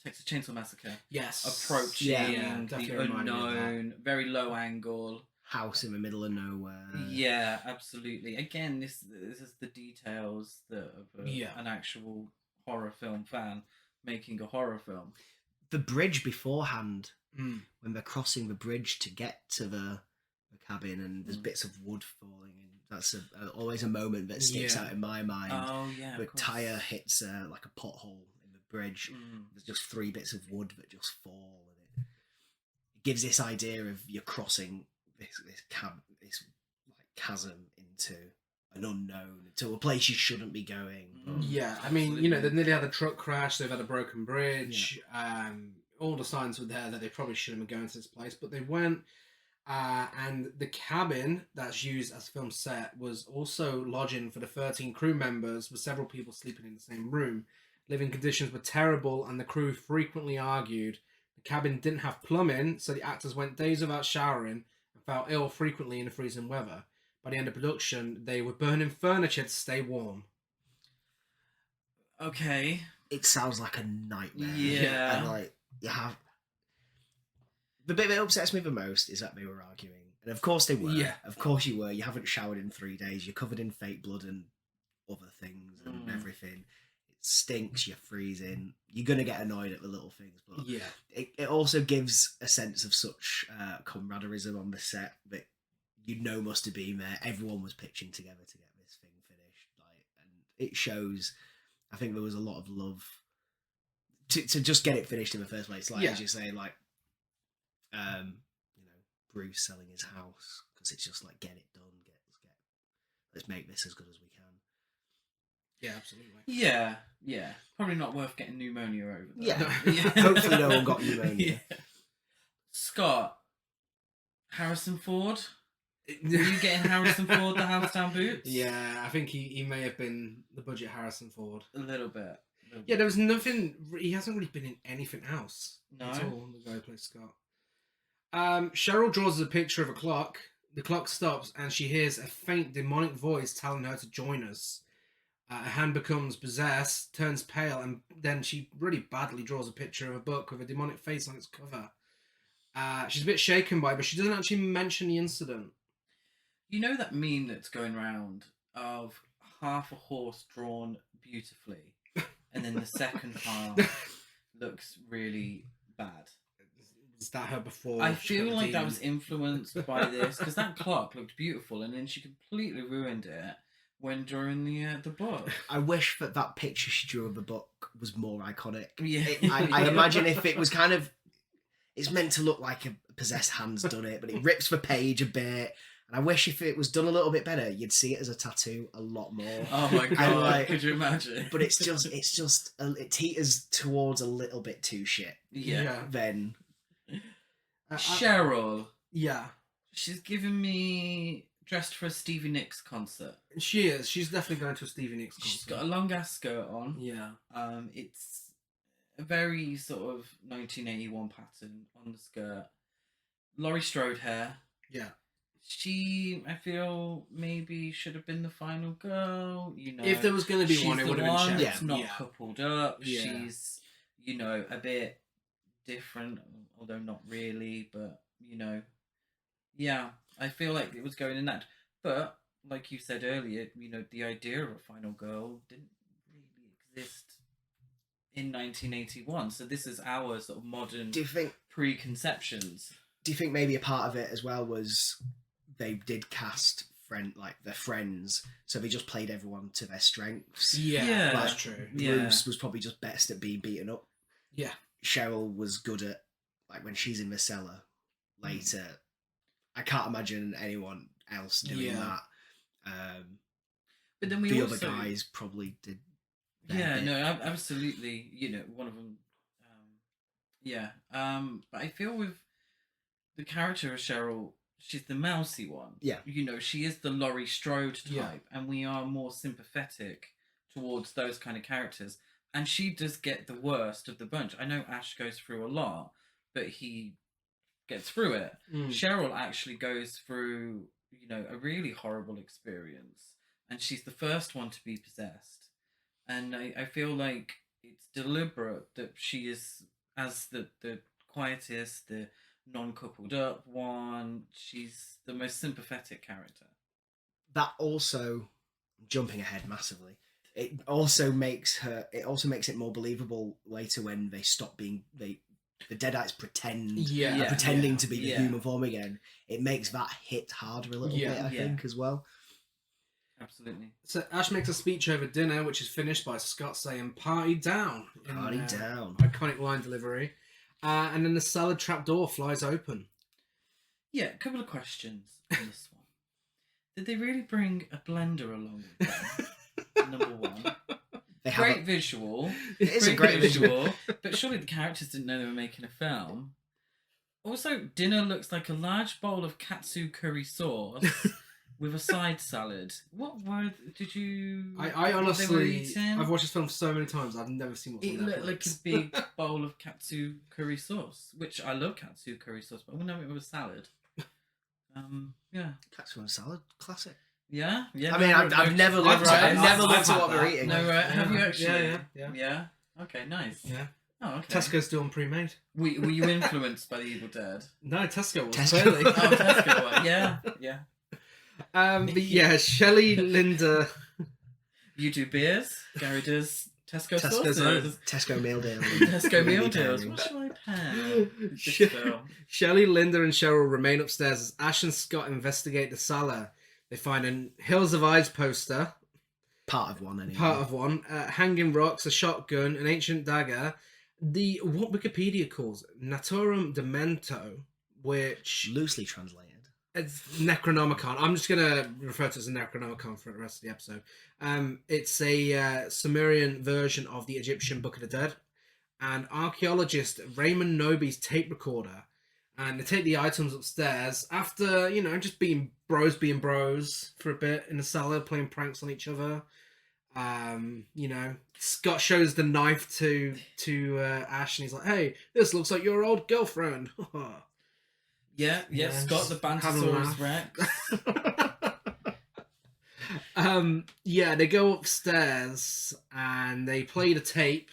Texas Chainsaw Massacre. Yes, approaching the unknown, very low angle. House in the middle of nowhere. Yeah, absolutely. Again, this is the details that of an actual horror film fan making a horror film. The bridge beforehand, when they're crossing the bridge to get to the cabin, and there's bits of wood falling in. That's always a moment that sticks out in my mind. Oh yeah. The tire hits a pothole in the bridge. Mm. There's just 3 bits of wood that just fall, and it gives this idea of you're crossing this like chasm into an unknown, to a place you shouldn't be going. But Yeah, I mean, you know, they nearly had a truck crash. They've had a broken bridge. All the signs were there that they probably shouldn't have been going to this place, but they went. And the cabin that's used as film set was also lodging for the 13 crew members, with several people sleeping in the same room. Living conditions were terrible, and the crew frequently argued. The cabin didn't have plumbing, so the actors went days without showering and fell ill frequently in the freezing weather. By the end of production, they were burning furniture to stay warm. Okay. it sounds like a nightmare. Yeah. And like you have the bit that upsets me the most is that they were arguing. And of course they were. Yeah. Of course you were. You haven't showered in 3 days. You're covered in fake blood and other things and everything. It stinks. You're freezing. You're going to get annoyed at the little things. But Yeah. it also gives a sense of such camaraderie on the set that you know must have been there. Everyone was pitching together to get this thing finished. And it shows, I think there was a lot of love to just get it finished in the first place. Like, as you say, like, Bruce selling his house because it's just like, get it done, let's make this as good as we can. Yeah, absolutely. Yeah. Probably not worth getting pneumonia over. Though. Yeah. Hopefully no one got pneumonia. Yeah. Scott, Harrison Ford. Were you getting Harrison Ford the house down boots? Yeah, I think he may have been the budget Harrison Ford. A little bit. Yeah, there was nothing. He hasn't really been in anything else. No. At all. The guy who plays Scott. Cheryl draws a picture of a clock. The clock stops, and she hears a faint demonic voice telling her to join us. Her hand becomes possessed, turns pale, and then she really badly draws a picture of a book with a demonic face on its cover. She's a bit shaken by it, but she doesn't actually mention the incident. You know that meme that's going around of half a horse drawn beautifully, and then the second half looks really bad. Was that her before? I feel like that was influenced by this because that clock looked beautiful, and then she completely ruined it when drawing the book. I wish that picture she drew of the book was more iconic. Yeah, I imagine if it was kind of, it's meant to look like a possessed hand's done it, but it rips the page a bit. And I wish if it was done a little bit better, you'd see it as a tattoo a lot more. Oh my god! Could you imagine? But it's just it teeters towards a little bit too shit. Yeah. Then Cheryl. Yeah. She's giving me dressed for a Stevie Nicks concert. She is. She's definitely going to a Stevie Nicks concert. She's got a long ass skirt on. Yeah. It's a very sort of 1981 pattern on the skirt. Laurie Strode hair. Yeah. She, I feel, maybe should have been the final girl. You know, if there was going to be one, it would have been that's Cheryl. not coupled up. Yeah. She's, a bit different, although not really. But yeah, I feel like it was going in that. But like you said earlier, the idea of a final girl didn't really exist in 1981. So this is our sort of modern preconceptions. Do you think maybe a part of it as well was they did cast their friends, so they just played everyone to their strengths? Yeah, that's true. Bruce was probably just best at being beaten up. Yeah. Cheryl was good at, like, when she's in the cellar later. I can't imagine anyone else doing that. But then the other guys probably did. Absolutely. One of them. But I feel with the character of Cheryl, she's the mousy one. Yeah. She is the Laurie Strode type, and we are more sympathetic towards those kind of characters. And she does get the worst of the bunch. I know Ash goes through a lot, but he gets through it. Cheryl actually goes through, a really horrible experience, and she's the first one to be possessed. And I feel like it's deliberate that she is, as the quietest, the non-coupled up one, she's the most sympathetic character. That also, jumping ahead massively, it also makes it more believable later when they stop being the Deadites pretending to be the human form again. It makes that hit harder a little bit, I think, as well. Absolutely. So Ash makes a speech over dinner, which is finished by Scott saying "Party down." in, Party down. Iconic line delivery. And then the salad trap door flies open. Yeah, a couple of questions on this one. Did they really bring a blender along with them? Number one. They have Great visual. It is a great visual. But surely the characters didn't know they were making a film. Also, dinner looks like a large bowl of katsu curry sauce with a side salad. What were did you? I what honestly, they were eating? I've watched this film so many times. I've never seen what's It on looked like a Netflix. big bowl of katsu curry sauce, which I love katsu curry sauce, but I wouldn't have it with a salad. Yeah. Katsu and salad, classic. Yeah, yeah. I mean, I've never looked tried- at I've what had we're that. eating. No, have you actually? Yeah. Yeah. Okay, nice. Yeah. Oh, okay. Tesco's still on pre-made. Were you influenced by the Evil Dead? No, Tesco was Tesco. clearly. Oh, Tesco one. Yeah, yeah. But yeah, Shelley, Linda. You do beers. Gary does Tesco Tesco's sauces. Tesco meal deal. Tesco meal Movie deals. pairings. What shall I pair? with Sh- this film? Shelley, Linda, and Cheryl remain upstairs as Ash and Scott investigate the cellar. They find a Hills of Eyes poster, Part of one, anyway. part of one, hanging rocks, a shotgun, an ancient dagger. What Wikipedia calls it, Naturum Demento, which Loosely translated. it's Necronomicon. I'm just gonna refer to it as a Necronomicon for the rest of the episode. It's a Sumerian version of the Egyptian Book of the Dead, and archaeologist Raymond Noby's tape recorder. And they take the items upstairs after, just being bros for a bit in the cellar, playing pranks on each other. Scott shows the knife to Ash, and he's like, "Hey, this looks like your old girlfriend." Yeah, Yes. Scott the Having a Bantosaurus laugh. Rex. They go upstairs and they play the tape,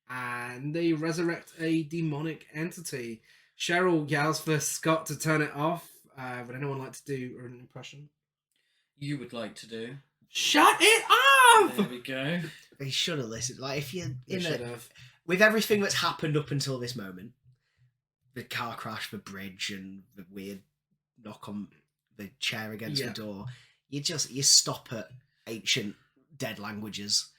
and they resurrect a demonic entity. Cheryl yells for Scott to turn it off. Would anyone like to do an impression? You would like to do. Shut it off! There we go. They should have listened. Like, if you're They in should a... have. With everything that's happened up until this moment, the car crash, the bridge, and the weird knock on the chair against Yeah. the door, you stop at ancient dead languages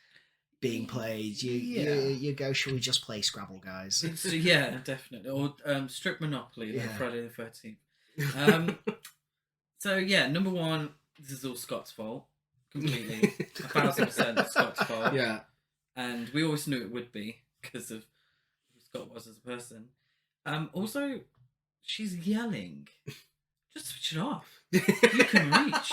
being played. You go, shall we just play Scrabble, guys? Yeah, definitely. Or strip Monopoly like Yeah. Friday the 13th. So yeah, number one, this is all Scott's fault. Completely. 1,000% Scott's fault. Yeah. And we always knew it would be because of who Scott was as a person. Also, she's yelling. Just switch it off. You can reach.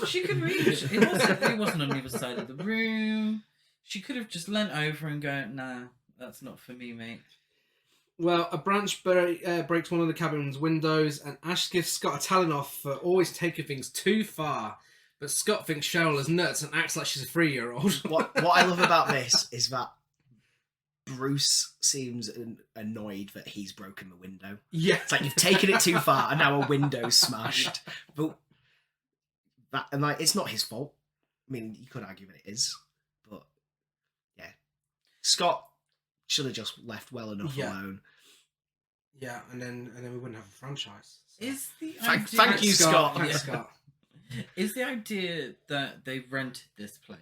She could reach. It wasn't on the other side of the room. She could have just leant over and go, "Nah, that's not for me, mate." Well, a branch breaks one of the cabin's windows, and Ash gives Scott a telling off for always taking things too far. But Scott thinks Cheryl is nuts and acts like she's a 3-year-old. What I love about this is that Bruce seems annoyed that he's broken the window. Yeah. It's like, you've taken it too far and now a window's smashed. But it's not his fault. I mean, you could argue that it is, but yeah, Scott should have just left well enough alone. Yeah, and then we wouldn't have a franchise. So. Is the Thank you, Scott. Thanks, Yeah. Scott. Is the idea that they rented this place?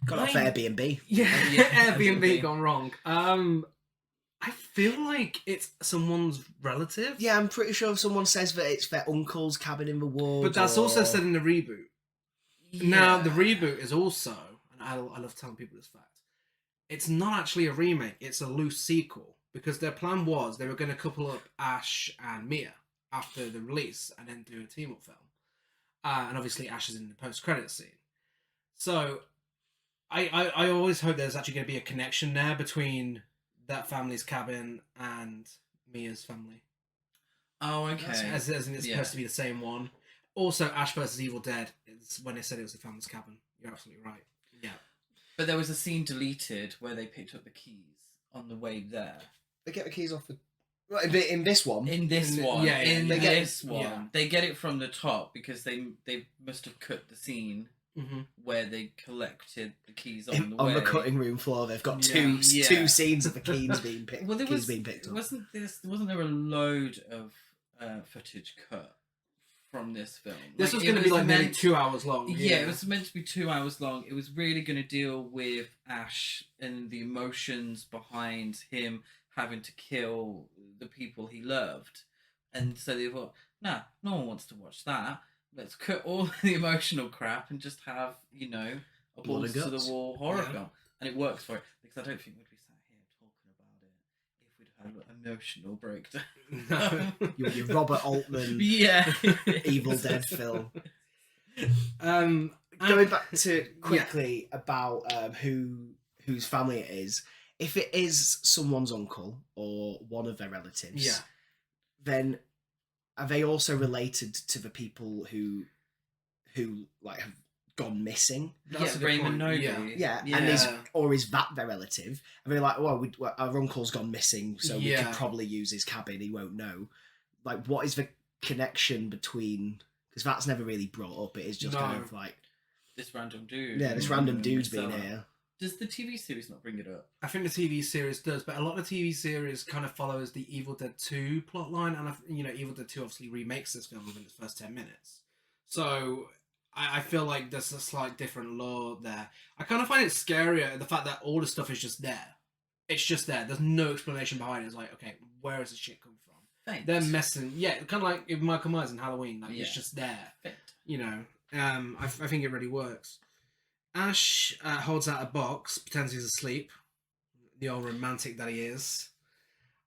Got off Airbnb. Yeah, Yeah, Airbnb absolutely. gone wrong. I feel like it's someone's relative. Yeah, I'm pretty sure someone says that it's their uncle's cabin in the woods. But that's also or- said in the reboot. Now, the reboot is also, and I love telling people this fact, it's not actually a remake, it's a loose sequel. Because their plan was they were going to couple up Ash and Mia after the release and then do a team-up film. And obviously Ash is in the post-credit scene. So, I always hope there's actually going to be a connection there between that family's cabin and Mia's family. Oh, okay. As in it's supposed to be the same one. Also, Ash vs. Evil Dead, is when they said it was the family's cabin. You're absolutely right. Yeah. But there was a scene deleted where they picked up the keys on the way there. They get the keys off the... Right, in this one. In this In the- one. yeah, yeah, in they get- this one. yeah. They get it from the top because they must have cut the scene Mm-hmm. where they collected the keys on the way. On the cutting room floor, they've got Yeah. two scenes of the keys being picked. Well, keys being picked up. wasn't there a load of footage cut from this film. This was it going to be like nearly meant- 2 hours long. Yeah, it was meant to be 2 hours long. It was really going to deal with Ash and the emotions behind him having to kill the people he loved. And so they thought, nah, no one wants to watch that. Let's cut all the emotional crap and just have, you know, a Blood balls and to the guts. wall horror Yeah. film. And it works for it. Because I don't think we'd be sat here talking about it if we'd had an emotional breakdown. No. Your Robert Altman Yeah. Evil Dead film. And- Going back to quickly about whose family it is. If it is someone's uncle or one of their relatives, Yeah. then are they also related to the people who like have gone missing? That's a good Raymond point. Noby. Yeah, Yeah. and is that their relative? And they're like, well, our uncle's gone missing, so we Yeah. could probably use his cabin. He won't know. Like, what is the connection between? Because that's never really brought up. It is just kind No. of like, This random dude. yeah, this random Mm, dude's been so- here. Does the TV series not bring it up? I think the TV series does, but a lot of the TV series kind of follows the Evil Dead 2 plotline, and Evil Dead 2 obviously remakes this film within its first 10 minutes. So I feel like there's a slight different lore there. I kind of find it scarier, the fact that all the stuff is just there. It's just there. There's no explanation behind it. It's like, okay, where is this shit come from? Fate. They're messing, yeah, kind of like with Michael Myers in Halloween. Like, it's Yeah. just there. Fate. I think it really works. Ash holds out a box, pretends he's asleep. The old romantic that he is.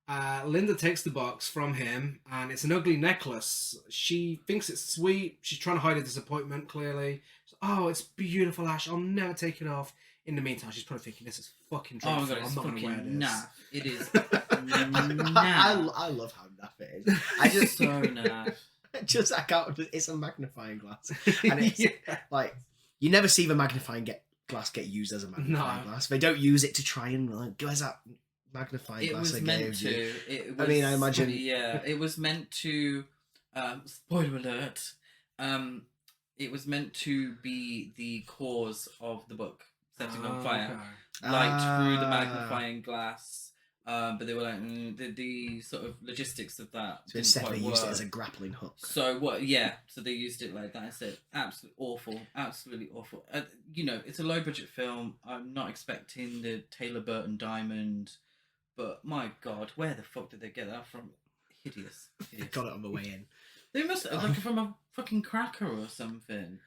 Linda takes the box from him, and it's an ugly necklace. She thinks it's sweet. She's trying to hide her disappointment, clearly. Oh, it's beautiful, Ash. I'll never take it off. In the meantime, she's probably thinking, this is fucking Oh my dreadful. god, it's I'm not going to wear fucking this. naff. It is I love how naff it is. I just so naff. I can't. It's a magnifying glass, and it's like you never see the magnifying glass get used as a magnifying glass. They don't use it to try and like, where's that magnifying It glass was they meant gave to. you? It I was, mean, I imagine- Yeah, it was meant to. Spoiler alert. It was meant to be the cause of the book setting on fire, light through the magnifying glass. But they were like the sort of logistics of that. So didn't instead, quite they used it work. as a grappling hook. So what? Yeah. So they used it like that instead. Absolutely awful. Absolutely awful. It's a low budget film. I'm not expecting the Taylor Burton diamond, but my God, where the fuck did they get that from? Hideous. Got it on the way in. They must like from a fucking cracker or something.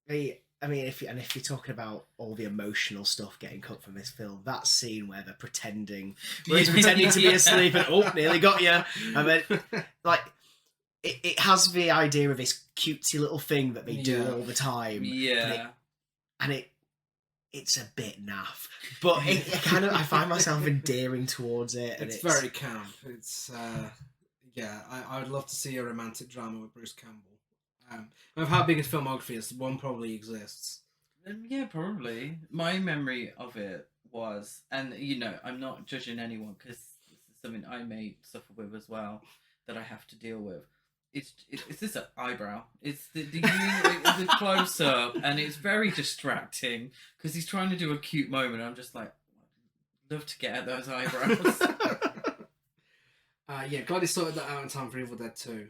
I mean, if you're talking about all the emotional stuff getting cut from this film, that scene where they're pretending, where he's pretending to be asleep and nearly got you, and then like it has the idea of this cutesy little thing that they do all the time, Yeah. it's a bit naff, but it kind of I find myself endearing towards it. And It's very camp. It's I would love to see a romantic drama with Bruce Campbell. Of how big his filmography is, one probably exists. Yeah, probably. My memory of it was, and I'm not judging anyone because this is something I may suffer with as well that I have to deal with. It's this an eyebrow? It's the close up, and it's very distracting because he's trying to do a cute moment. I'm just like, I'd love to get at those eyebrows. Glad he sorted that out in time for Evil Dead 2.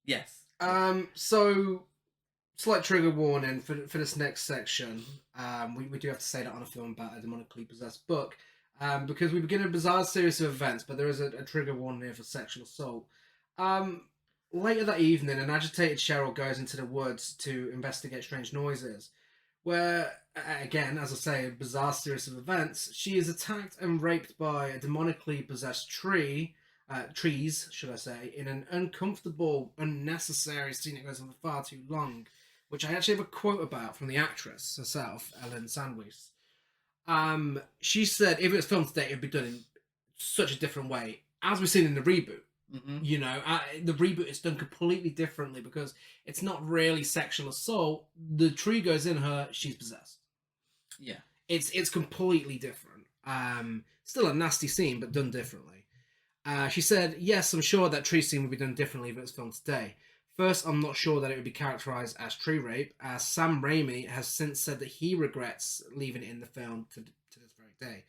Yes. So slight trigger warning for this next section. We do have to say that on a film about a demonically possessed book, because we begin a bizarre series of events, but there is a trigger warning here for sexual assault. Later that evening, an agitated Cheryl goes into the woods to investigate strange noises, where, again, as I say, a bizarre series of events, she is attacked and raped by a demonically possessed trees, should I say, in an uncomfortable, unnecessary scene that goes on for far too long, which I actually have a quote about from the actress herself, Ellen Sandweiss. She said if it was filmed today, it would be done in such a different way, as we've seen in the reboot. Mm-hmm. The reboot is done completely differently because it's not really sexual assault. The tree goes in her, she's possessed. Yeah. It's completely different. Still a nasty scene, but done differently. She said, yes, I'm sure that tree scene would be done differently if it was filmed today. First, I'm not sure that it would be characterised as tree rape, as Sam Raimi has since said that he regrets leaving it in the film to this very day.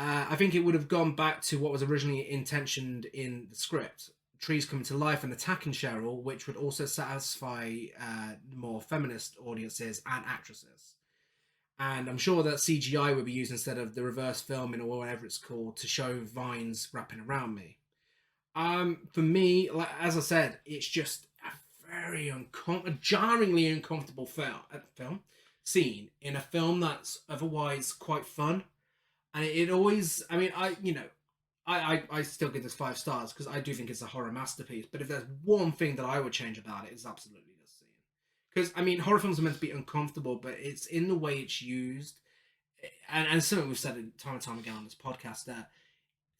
I think it would have gone back to what was originally intentioned in the script. trees coming to life and attacking Cheryl, which would also satisfy more feminist audiences and actresses. And I'm sure that CGI would be used instead of the reverse filming or whatever it's called to show vines wrapping around me. For me, like as I said, it's just a very jarringly uncomfortable film scene in a film that's otherwise quite fun, and it always. I mean, I still give this 5 stars because I do think it's a horror masterpiece. But if there's one thing that I would change about it, it's absolutely this scene. Because I mean, horror films are meant to be uncomfortable, but it's in the way it's used, and something we've said time and time again on this podcast that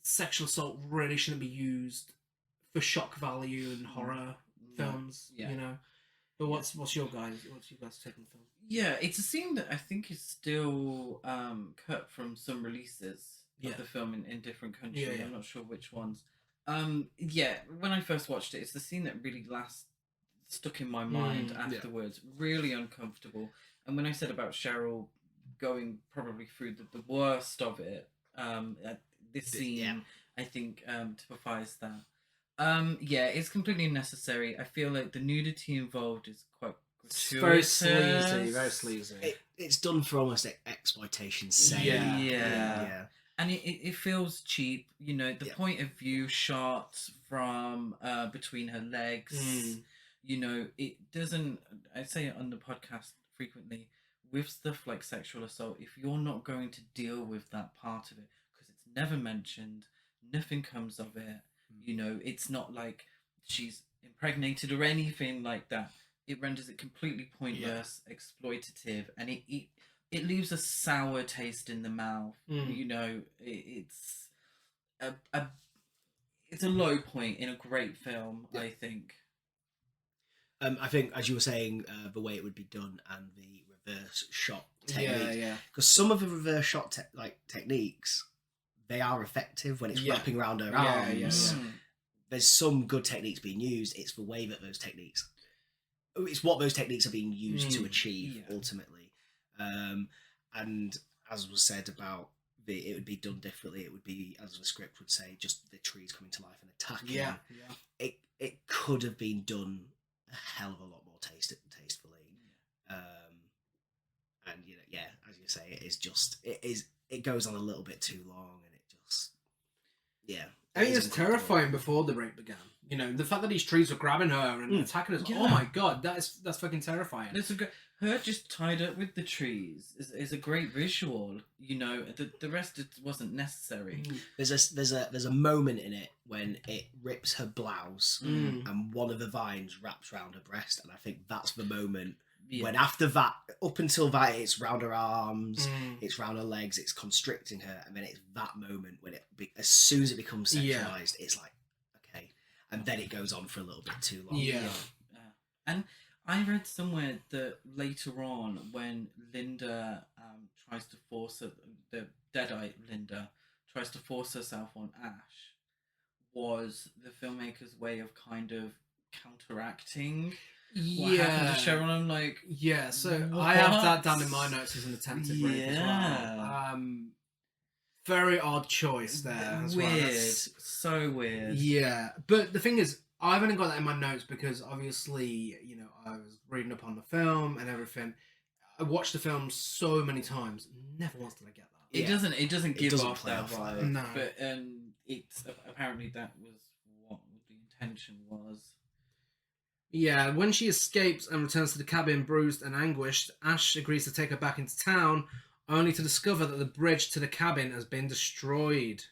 sexual assault really shouldn't be used for shock value in horror films. Yeah. You know. But what's your guys' take on the film? Yeah, it's a scene that I think is still cut from some releases of the film in different countries. Yeah. I'm not sure which ones. Yeah, when I first watched it, it's the scene that really stuck in my mind afterwards. Really uncomfortable. And when I said about Cheryl going probably through the worst of it, this scene I think typifies that. Yeah, it's completely unnecessary. I feel like the nudity involved is quite gratuitous. Very sleazy. It's done for almost exploitation sake. Yeah. And it feels cheap. You know, the point of view shot from between her legs. You know, it doesn't. I say it on the podcast frequently with stuff like sexual assault. If you're not going to deal with that part of it, because it's never mentioned, nothing comes of it. You know, it's not like she's impregnated or anything like that. It renders it completely pointless, exploitative, and it leaves a sour taste in the mouth. You know, it's a low point in a great film, I think. I think, as you were saying, the way it would be done and the reverse shot technique. Because some of the reverse shot techniques, they are effective when it's wrapping around her arms. There's some good techniques being used. It's the way that it's what those techniques are being used to achieve ultimately. And as was said about it would be done differently. It would be, as the script would say, just the trees coming to life and attacking. It could have been done a hell of a lot more tastefully. And as you say, it goes on a little bit too long, and it just I think it's terrifying before the rape began. You know, the fact that these trees were grabbing her and attacking us. Oh my god, that's fucking terrifying. Her just tied up with the trees is a great visual. You know, the rest wasn't necessary. There's a moment in it when it rips her blouse and one of the vines wraps around her breast, and I think that's the moment when after that, up until that, it's round her arms, it's round her legs, it's constricting her, and then it's that moment when as soon as it becomes sexualized, it's like okay, and then it goes on for a little bit too long. And I read somewhere that later on, when Linda tries to force the Deadite Linda tries to force herself on Ash, was the filmmaker's way of kind of counteracting what happened to Cheryl. I'm like, so what? I have that down in my notes as an attempted rape as well. Very odd choice there. Weird, so weird. Yeah, but the thing is, I've only got that in my notes because obviously, you know, I was reading up on the film and everything. I watched the film so many times, never once did I get that. It doesn't give off that vibe. No. But it's apparently that was what the intention was. Yeah, when she escapes and returns to the cabin bruised and anguished, Ash agrees to take her back into town, only to discover that the bridge to the cabin has been destroyed.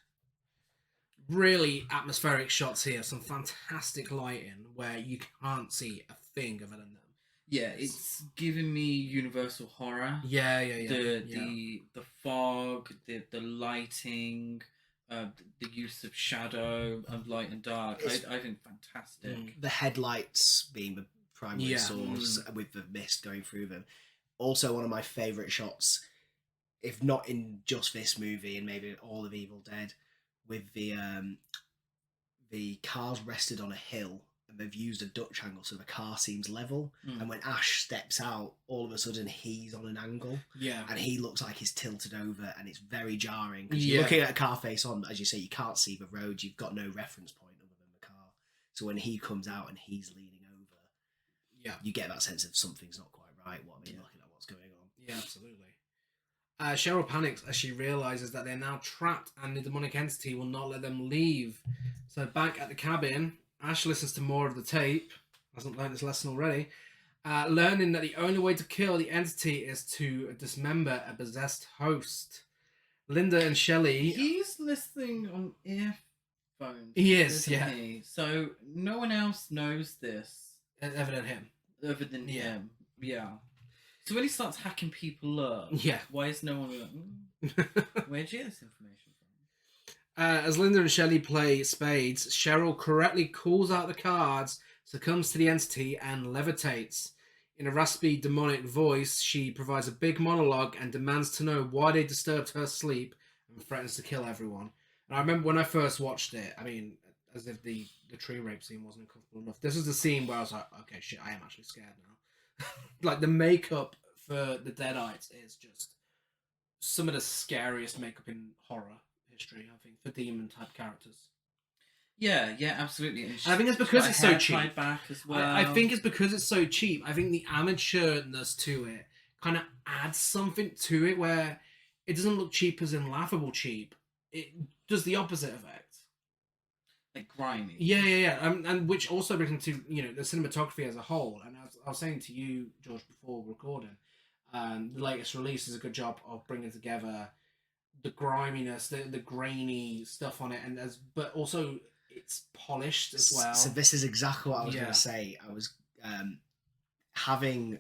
Really atmospheric shots here, some fantastic lighting where you can't see a thing other than them. Yeah, it's giving me Universal horror. The fog, the lighting, the use of shadow and light and dark. I think fantastic. The headlights being the primary source with the mist going through them. Also, one of my favourite shots, if not in just this movie and maybe all of Evil Dead, with the cars rested on a hill and they've used a Dutch angle so the car seems level, and when Ash steps out, all of a sudden he's on an angle, and he looks like he's tilted over, and it's very jarring because you're looking at a car face on, as you say, you can't see the road, you've got no reference point other than the car, So when he comes out and he's leaning over, you get that sense of something's not quite right. What I mean, looking at what's going on. Yeah, absolutely. Cheryl panics as she realizes that they're now trapped and the demonic entity will not let them leave. So back at the cabin, Ash listens to more of the tape. Hasn't learned his lesson already. Learning that the only way to kill the entity is to dismember a possessed host. Linda and Shelley... He's listening on earphones. He is, isn't yeah. he? So no one else knows this. Other than him. Other than him. Yeah. So when he starts hacking people up, why is no one like, where'd you get this information from? As Linda and Shelley play spades, Cheryl correctly calls out the cards, succumbs to the entity, and levitates. In a raspy, demonic voice, she provides a big monologue and demands to know why they disturbed her sleep and threatens to kill everyone. And I remember when I first watched it, I mean, as if the tree rape scene wasn't uncomfortable enough. This was the scene where I was like, okay, shit, I am actually scared now. Like, the makeup for the Deadites is just some of the scariest makeup in horror history, I think, for demon-type characters. Yeah, absolutely. And I think it's because it's so cheap. Back as well. I think it's because it's so cheap. I think the amateurness to it kind of adds something to it where it doesn't look cheap as in laughable cheap. It does the opposite effect. Like grimy. Yeah. And which also brings into, the cinematography as a whole. And I was saying to you, George, before recording, the latest release is a good job of bringing together the griminess, the grainy stuff on it, but also it's polished as well. So this is exactly what I was going to say. I was having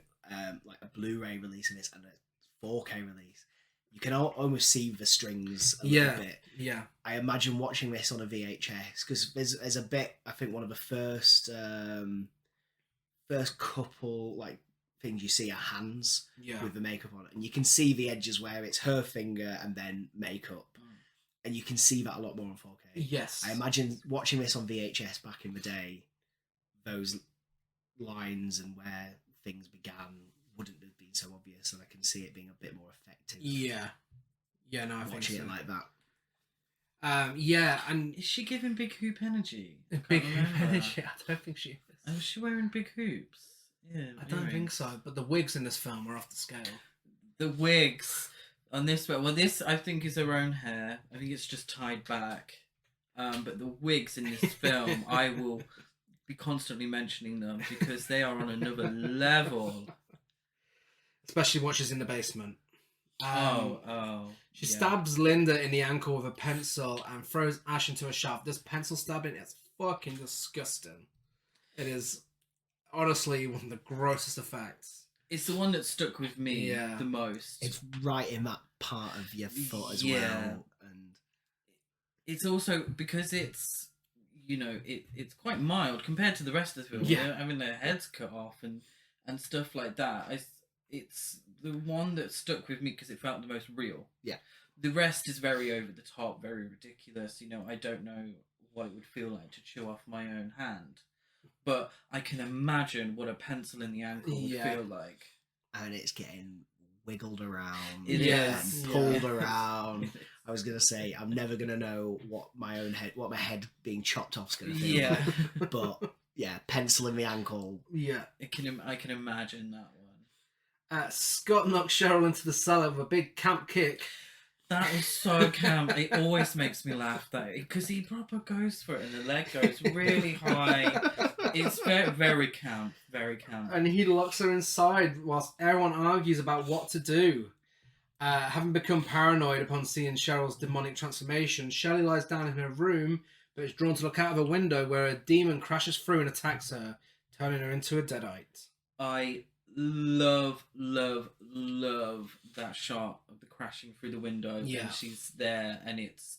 like a Blu-ray release of this and a 4K release. You can almost see the strings a little bit. Yeah. I imagine watching this on a VHS because there's a bit. I think one of the first couple like things you see are hands with the makeup on it, and you can see the edges where it's her finger and then makeup, and you can see that a lot more on 4K. Yes. I imagine watching this on VHS back in the day, those lines and where things began wouldn't have been so obvious, and I can see it being a bit more effective. Yeah. No, I think watching so. it like that. And is she giving big hoop energy? Big hoop energy? I don't think she is. Oh, is she wearing big hoops? Yeah, I don't think so. But the wigs in this film are off the scale. The wigs on this, this I think is her own hair. I think it's just tied back. But the wigs in this film, I will be constantly mentioning them because they are on another level. Especially when she's in the basement. She yeah. stabs Linda in the ankle with a pencil and throws Ash into a shaft. This pencil stabbing is fucking disgusting. It is honestly one of the grossest effects. It's the one that stuck with me the most. It's right in that part of your foot as well. And it's also because it's it's quite mild compared to the rest of the film. Yeah. Having their heads cut off and stuff like that. It's the one that stuck with me because it felt the most real. Yeah. The rest is very over the top, very ridiculous. I don't know what it would feel like to chew off my own hand. But I can imagine what a pencil in the ankle would feel like. And it's getting wiggled around. It is. And pulled around. I was going to say, I'm never going to know what my head being chopped off is going to feel like. But, pencil in the ankle. Yeah. I can imagine that one. Scott knocks Cheryl into the cellar with a big camp kick. That is so camp. It always makes me laugh though, because he proper goes for it and the leg goes really high. It's very, very camp, very camp. And he locks her inside whilst everyone argues about what to do. Having become paranoid upon seeing Cheryl's demonic transformation, Shelley lies down in her room, but is drawn to look out of a window where a demon crashes through and attacks her, turning her into a Deadite. I love that shot of the crashing through the window when she's there, and it's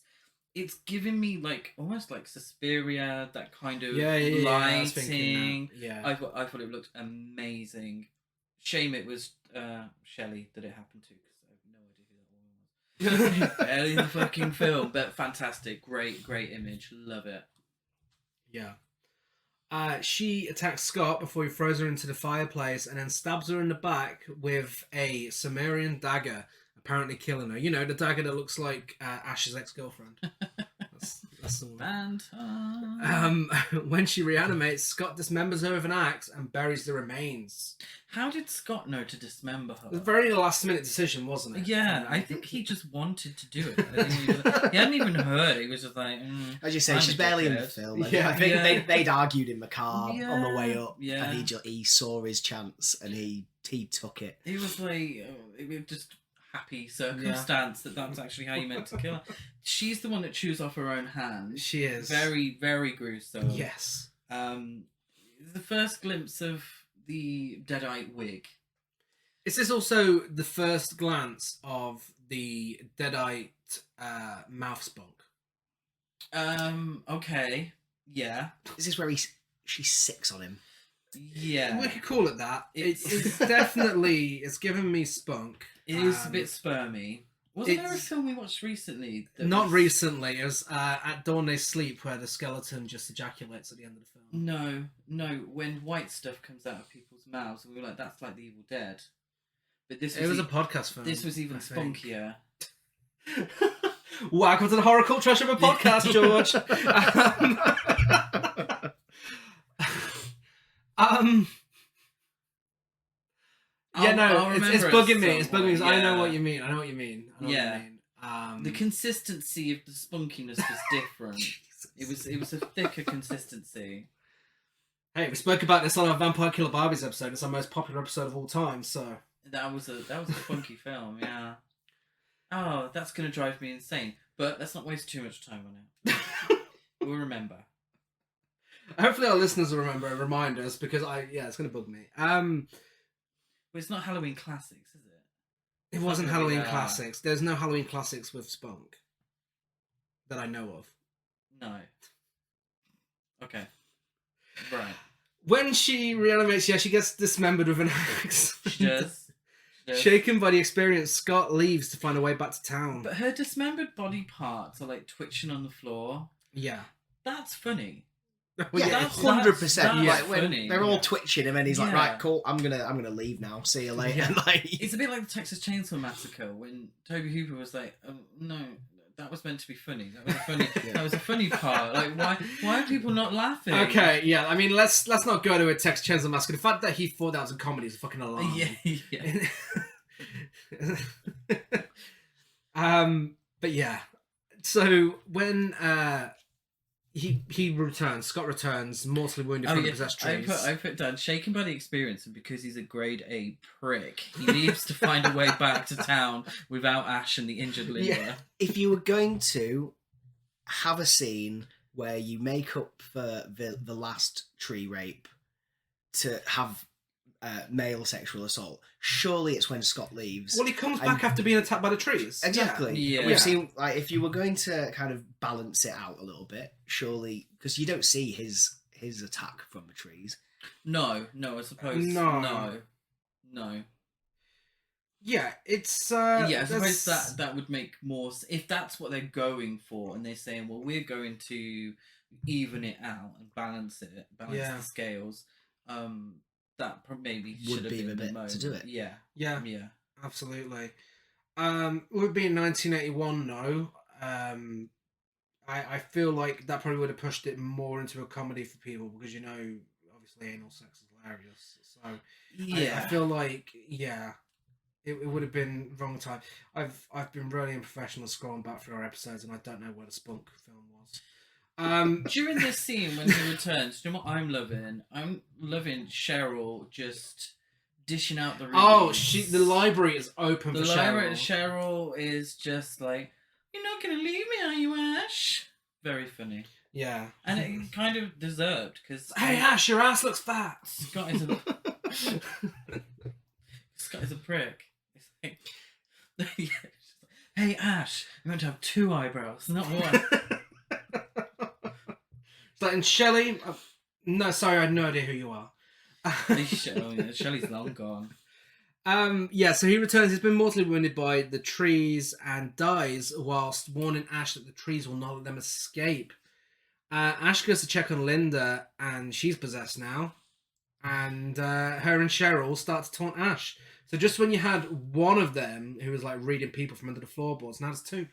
giving me like almost like Suspiria, that kind of lighting. I thought it looked amazing. Shame it was Shelley that it happened to, because I have no idea who that woman was. Barely in the fucking film, but fantastic, great image, love it. Yeah. She attacks Scott before he throws her into the fireplace and then stabs her in the back with a Sumerian dagger, apparently killing her. The dagger that looks like Ash's ex-girlfriend. Samantha. When she reanimates, Scott dismembers her with an axe and buries the remains. How did Scott know to dismember her? It was a very last-minute decision, wasn't it? Yeah, I think he just wanted to do it. I think he hadn't even heard. He was just like, as you say, I'm she's a barely in the dickhead. film. Yeah. I think Yeah. they'd argued in the car on the way up, Yeah. and he saw his chance and he took it. He was like, it was just happy circumstance that was actually how you meant to kill her. She's the one that chews off her own hand. She is. Very, very gruesome. Yes. The first glimpse of the Deadite wig. Is this also the first glance of the Deadite mouth spunk? Okay. Yeah. Is this where she sicks on him? Yeah. We could call it that. It's- It's definitely, it's given me spunk. It is a bit spermy. Wasn't there a it's- film we watched recently? Not recently. It was At Dawn They Sleep, where the skeleton just ejaculates at the end of the film. No. When white stuff comes out of people's mouths, and we were like, that's like the Evil Dead. But this was, It was a podcast film. this was even I think. spunkier. Welcome to the Horror Cult Trash of a podcast, George. Yeah, no, I'll it's remember bugging at me. It's some bugging me. point, I know yeah. what you mean. I know what you mean. Yeah. Um, The consistency of the spunkiness was different. It was a thicker consistency. Hey, we spoke about this on our Vampire Killer Barbies episode. It's our most popular episode of all time. So That was a funky film, yeah. Oh, that's gonna drive me insane. But let's not waste too much time on it. We'll remember. hopefully our listeners will remember and remind us because it's gonna bug me. But it's not Halloween classics, is it? It wasn't gonna be Halloween that. classics. There's no Halloween classics with spunk that I know of. No. Okay. Right. When she reanimates, she gets dismembered with an axe. She does. She does. Shaken by the experience, Scott leaves to find a way back to town. But her dismembered body parts are like twitching on the floor. Yeah. That's funny. Yeah, that's- 100%. that's Like when funny, they're all yeah. twitching him, and he's like, Yeah. "Right, cool. I'm gonna leave now. See you later." Yeah. Like, It's a bit like the Texas Chainsaw Massacre when Toby Hooper was like, no, that was meant to be funny. That was a funny. That was a funny part. Like, why are people not laughing? Okay, yeah. I mean, let's not go to a Texas Chainsaw Massacre. The fact that he thought that was a comedy is a fucking alarm. Yeah. But yeah. So when he returns, Scott returns, mortally wounded from the possessed trees. I put down shaken by the experience, and because he's a grade A prick, he needs to find a way back to town without Ash and the injured Linda. Yeah. If you were going to have a scene where you make up for the last tree rape to have male sexual assault, surely it's when Scott leaves. Well, he comes back after being attacked by the trees. Exactly. Yeah. We've seen, like, if you were going to kind of balance it out a little bit, surely, because you don't see his attack from the trees. No, I suppose No. no. Yeah, it's Yeah, I suppose that would make more if that's what they're going for, and they're saying, well, we're going to even it out and balance Yeah. the scales. That maybe Would should have be been the the bit moment. to do it. Yeah, yeah, yeah. absolutely. Would be in 1981. No, I feel like that probably would have pushed it more into a comedy for people because obviously anal sex is hilarious. So Yeah, I feel like it would have been wrong time. I've been really unprofessional scrolling back through our episodes and I don't know where the Spunk film was. During this scene when he returns, do you know what I'm loving? I'm loving Cheryl just dishing out the readings. The library is open The for library. Cheryl. Cheryl is just like, you're not gonna leave me, are you, Ash? Very funny, Yeah. and it kind of deserved because Hey Ash, your ass looks fat. Scott is a prick. It's like, yeah, it's just like, hey Ash, you're meant to have 2 eyebrows, not one. It's like, and Shelley, no, sorry, I had no idea who you are. Shelley's long gone. So he returns. He's been mortally wounded by the trees and dies whilst warning Ash that the trees will not let them escape. Ash goes to check on Linda, and she's possessed now. And her and Cheryl start to taunt Ash. So just when you had one of them who was like reading people from under the floorboards, now there's 2.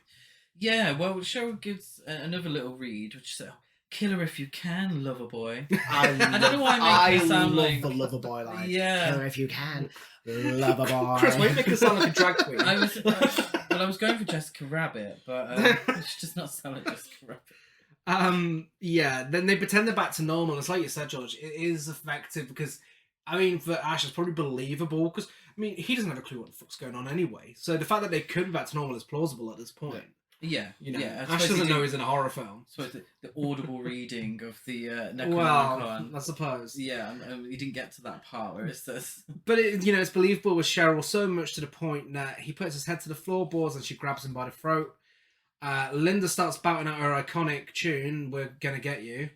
Yeah, well, Cheryl gives another little read, which is, "Kill her if you can, lover boy." I don't know why I make it sound love like- the lover boy line. Yeah. Kill her if you can, lover boy. Chris, why you make her sound like a drag queen? I was going for Jessica Rabbit, but she does not sound like Jessica Rabbit. Yeah, then they pretend they're back to normal. It's like you said, George, it is effective because, I mean, for Ash, it's probably believable because, I mean, he doesn't have a clue what the fuck's going on anyway. So the fact that they could be back to normal is plausible at this point. Yeah, You know, yeah. I Ash suppose doesn't he know did- he's in a horror film. So the audible reading of the Well, Necronomicon. I suppose. Yeah, he didn't get to that part where it says. But it's believable with Cheryl so much to the point that he puts his head to the floorboards and she grabs him by the throat. Linda starts spouting out her iconic tune, "We're Gonna Get You."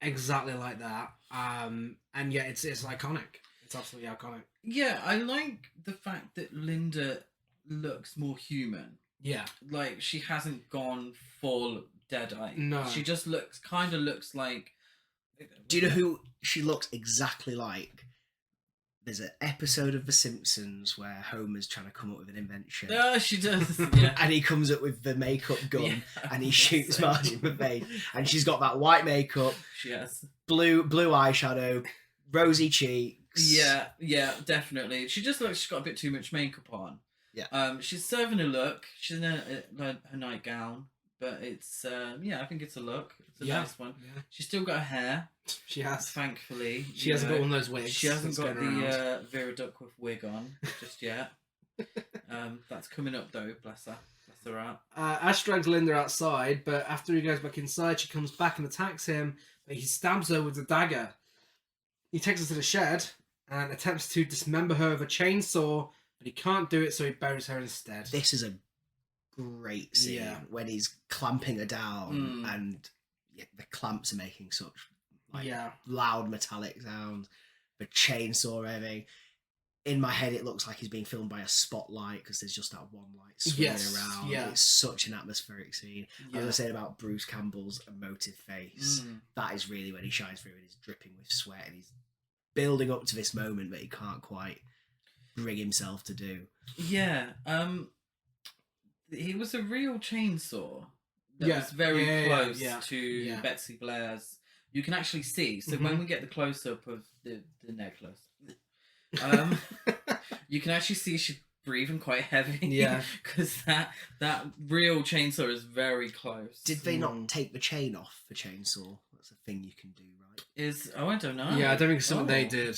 Exactly like that. And yeah, it's iconic. It's absolutely iconic. Yeah, I like the fact that Linda looks more human. Yeah. Like, she hasn't gone full Deadeye. No. She just kind of looks like. Do you know who she looks exactly like? There's an episode of The Simpsons where Homer's trying to come up with an invention. Oh, she does. Yeah. And he comes up with the makeup gun Yeah. and he shoots Marge in the face. And she's got that white makeup, She has. blue eyeshadow, rosy cheeks. Yeah, definitely. She just looks. She's got a bit too much makeup on. Yeah. She's serving a look. She's in her nightgown, but it's I think it's a look. It's a nice one. Yeah. She's still got her hair, She has. thankfully. She hasn't got one of those wigs. She hasn't that's got going around. the Vera Duckworth wig on just yet. That's coming up though. Bless her. Bless her out. Ash drags Linda outside, but after he goes back inside, she comes back and attacks him. But he stabs her with a dagger. He takes her to the shed and attempts to dismember her with a chainsaw, but he can't do it, so he buries her instead. This is a great scene Yeah. when he's clamping her down Mm. and the clamps are making such Yeah. loud metallic sounds. The chainsaw everything. In my head, it looks like he's being filmed by a spotlight because there's just that one light swinging Yes, around. yeah. It's such an atmospheric scene. As I Yeah. was saying about Bruce Campbell's emotive face, Mm. that is really when he shines through and he's dripping with sweat and he's building up to this moment that he can't quite bring himself to do. Yeah. He was a real chainsaw. That Yeah, was very yeah, close yeah, to yeah. Betsy Blair's. You can actually see. So when we get the close up of the necklace, you can actually see she's breathing quite heavy. Yeah. Because that real chainsaw is very close. Did they not take the chain off the chainsaw? That's a thing you can do, right? I don't know. Yeah, I don't think it's something they Oh. did.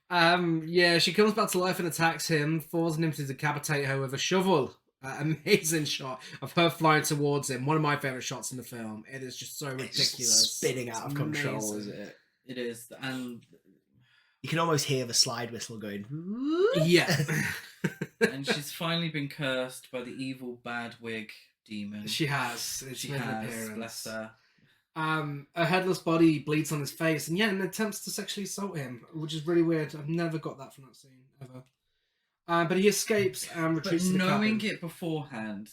No. Yeah, she comes back to life and attacks him, forcing him to decapitate her with a shovel. Amazing shot of her flying towards him. One of my favourite shots in the film. It is just so It's ridiculous. spinning out of It's control, amazing. is it? It is, and You can almost hear the slide whistle going. Yeah. and she's finally been cursed by the evil bad wig demon. She has. She made an has, appearance. bless her. Her headless body bleeds on his face, and attempts to sexually assault him, which is really weird. I've never got that from that scene ever. But he escapes and But retreats to the knowing cabin. it beforehand,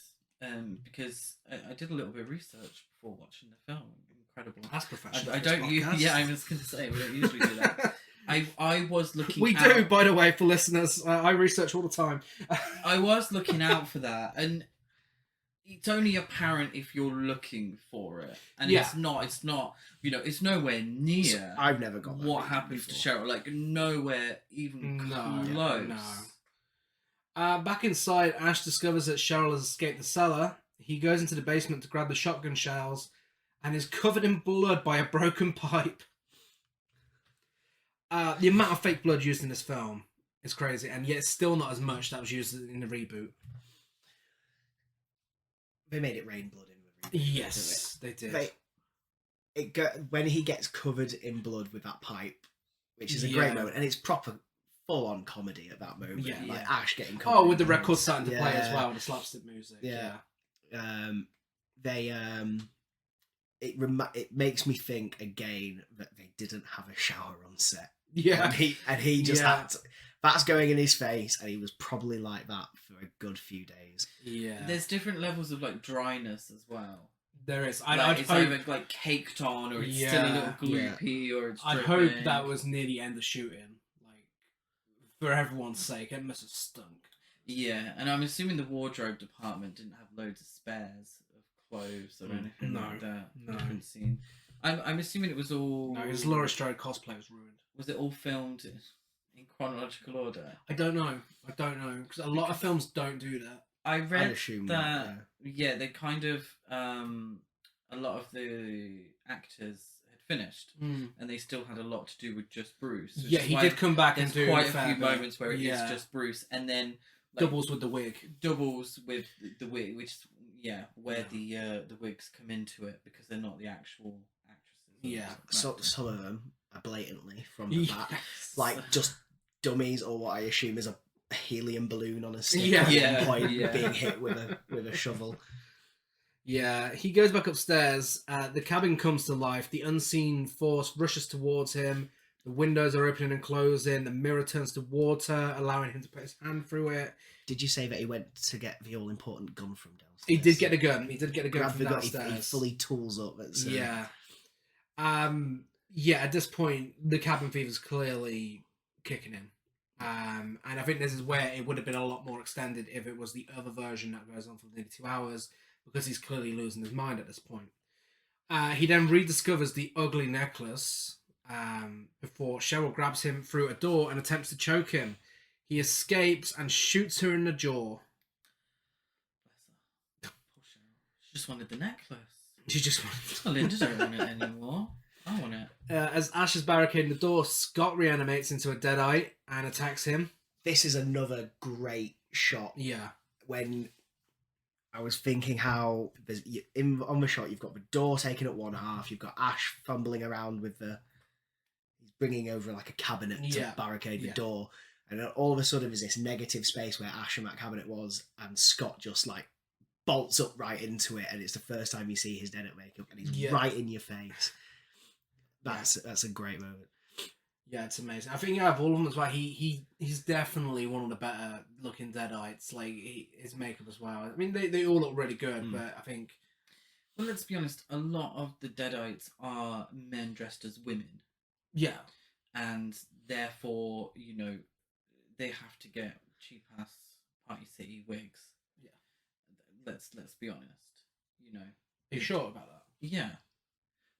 because I did a little bit of research before watching the film. Incredible. That's professional. I don't use. Yeah, I was going to say we don't usually do that. I was looking. We out, do, by the way, for listeners. I research all the time. I was looking out for that, and it's only apparent if you're looking for it, and Yeah. it's not. It's nowhere near I've never got that what reading happens to before. Cheryl. Like nowhere even close. Back inside, Ash discovers that Cheryl has escaped the cellar. He goes into the basement to grab the shotgun shells and is covered in blood by a broken pipe. The amount of fake blood used in this film is crazy, and yet it's still not as much that was used in the reboot. They made it rain blood in the reboot, Yes, they did. when he gets covered in blood with that pipe, which is a Yeah. great moment, and it's proper full-on comedy at that moment. Yeah. Like Ash getting covered. Oh, with in the blood. record starting to play as Yeah. well, with the slapstick music. Yeah. It makes me think again that they didn't have a shower on set. Yeah. And he just Yeah. had to, that's going in his face, and he was probably like that for a good few days. Yeah. There's different levels of like dryness as well. There is. Like, it's either like caked on, or it's still a little Yeah. gloopy, or it's. I'd dripping. hope that was near the end of shooting. Like, for everyone's sake, it must have stunk. Yeah, and I'm assuming the wardrobe department didn't have loads of spares of clothes or anything No, like that. no. Different scene. I'm assuming it was all. No, his Laura Strode cosplay was ruined. Was it all filmed in chronological order? I don't know, because a lot of films don't do that. I read assume that. not, Yeah, they kind of a lot of the actors had finished, and they still had a lot to do with just Bruce. which Yeah, is he why did come back and There's do quite a fair few bit. moments where it is Yeah. just Bruce, and then Doubles with the wig. doubles with the wig, which where the wigs come into it because they're not the actual actresses. Yeah. So some of them are blatantly from the back, Yes. like just dummies, or what I assume is a helium balloon on a stick Yeah. at Yeah, one point yeah. being hit with a shovel. Yeah, he goes back upstairs. The cabin comes to life. The unseen force rushes towards him. The windows are opening and closing. The mirror turns to water, allowing him to put his hand through it. Did you say that he went to get the all important gun from downstairs? He did get a gun. He did get a gun Grab from the gun. downstairs. He fully tools up. Yeah. Yeah, at this point, the cabin fever's clearly kicking in. And I think this is where it would have been a lot more extended if it was the other version that goes on for nearly 2 hours, because he's clearly losing his mind at this point. He then rediscovers the ugly necklace before Cheryl grabs him through a door and attempts to choke him. He escapes and shoots her in the jaw. Bless her. Poor Cheryl. She just wanted the necklace. She just wanted Well, Linda don't want it anymore. I want it. As Ash is barricading the door, Scott reanimates into a deadite and attacks him. This is another great shot. Yeah. When I was thinking how on the shot you've got the door taken at one half, you've got Ash fumbling around with he's bringing over like a cabinet to barricade the door, and then all of a sudden there's this negative space where Ash and that cabinet was, and Scott just like bolts up right into it, and it's the first time you see his deadite makeup, and he's right in your face. That's a great moment. Yeah, it's amazing. I think out of all of them as well, he's definitely one of the better looking deadites. Like his makeup as well. I mean, they all look really good, but I think. Well, let's be honest. A lot of the deadites are men dressed as women. Yeah. And therefore, they have to get cheap ass Party City wigs. Yeah. Let's be honest. Are you sure about that? Yeah.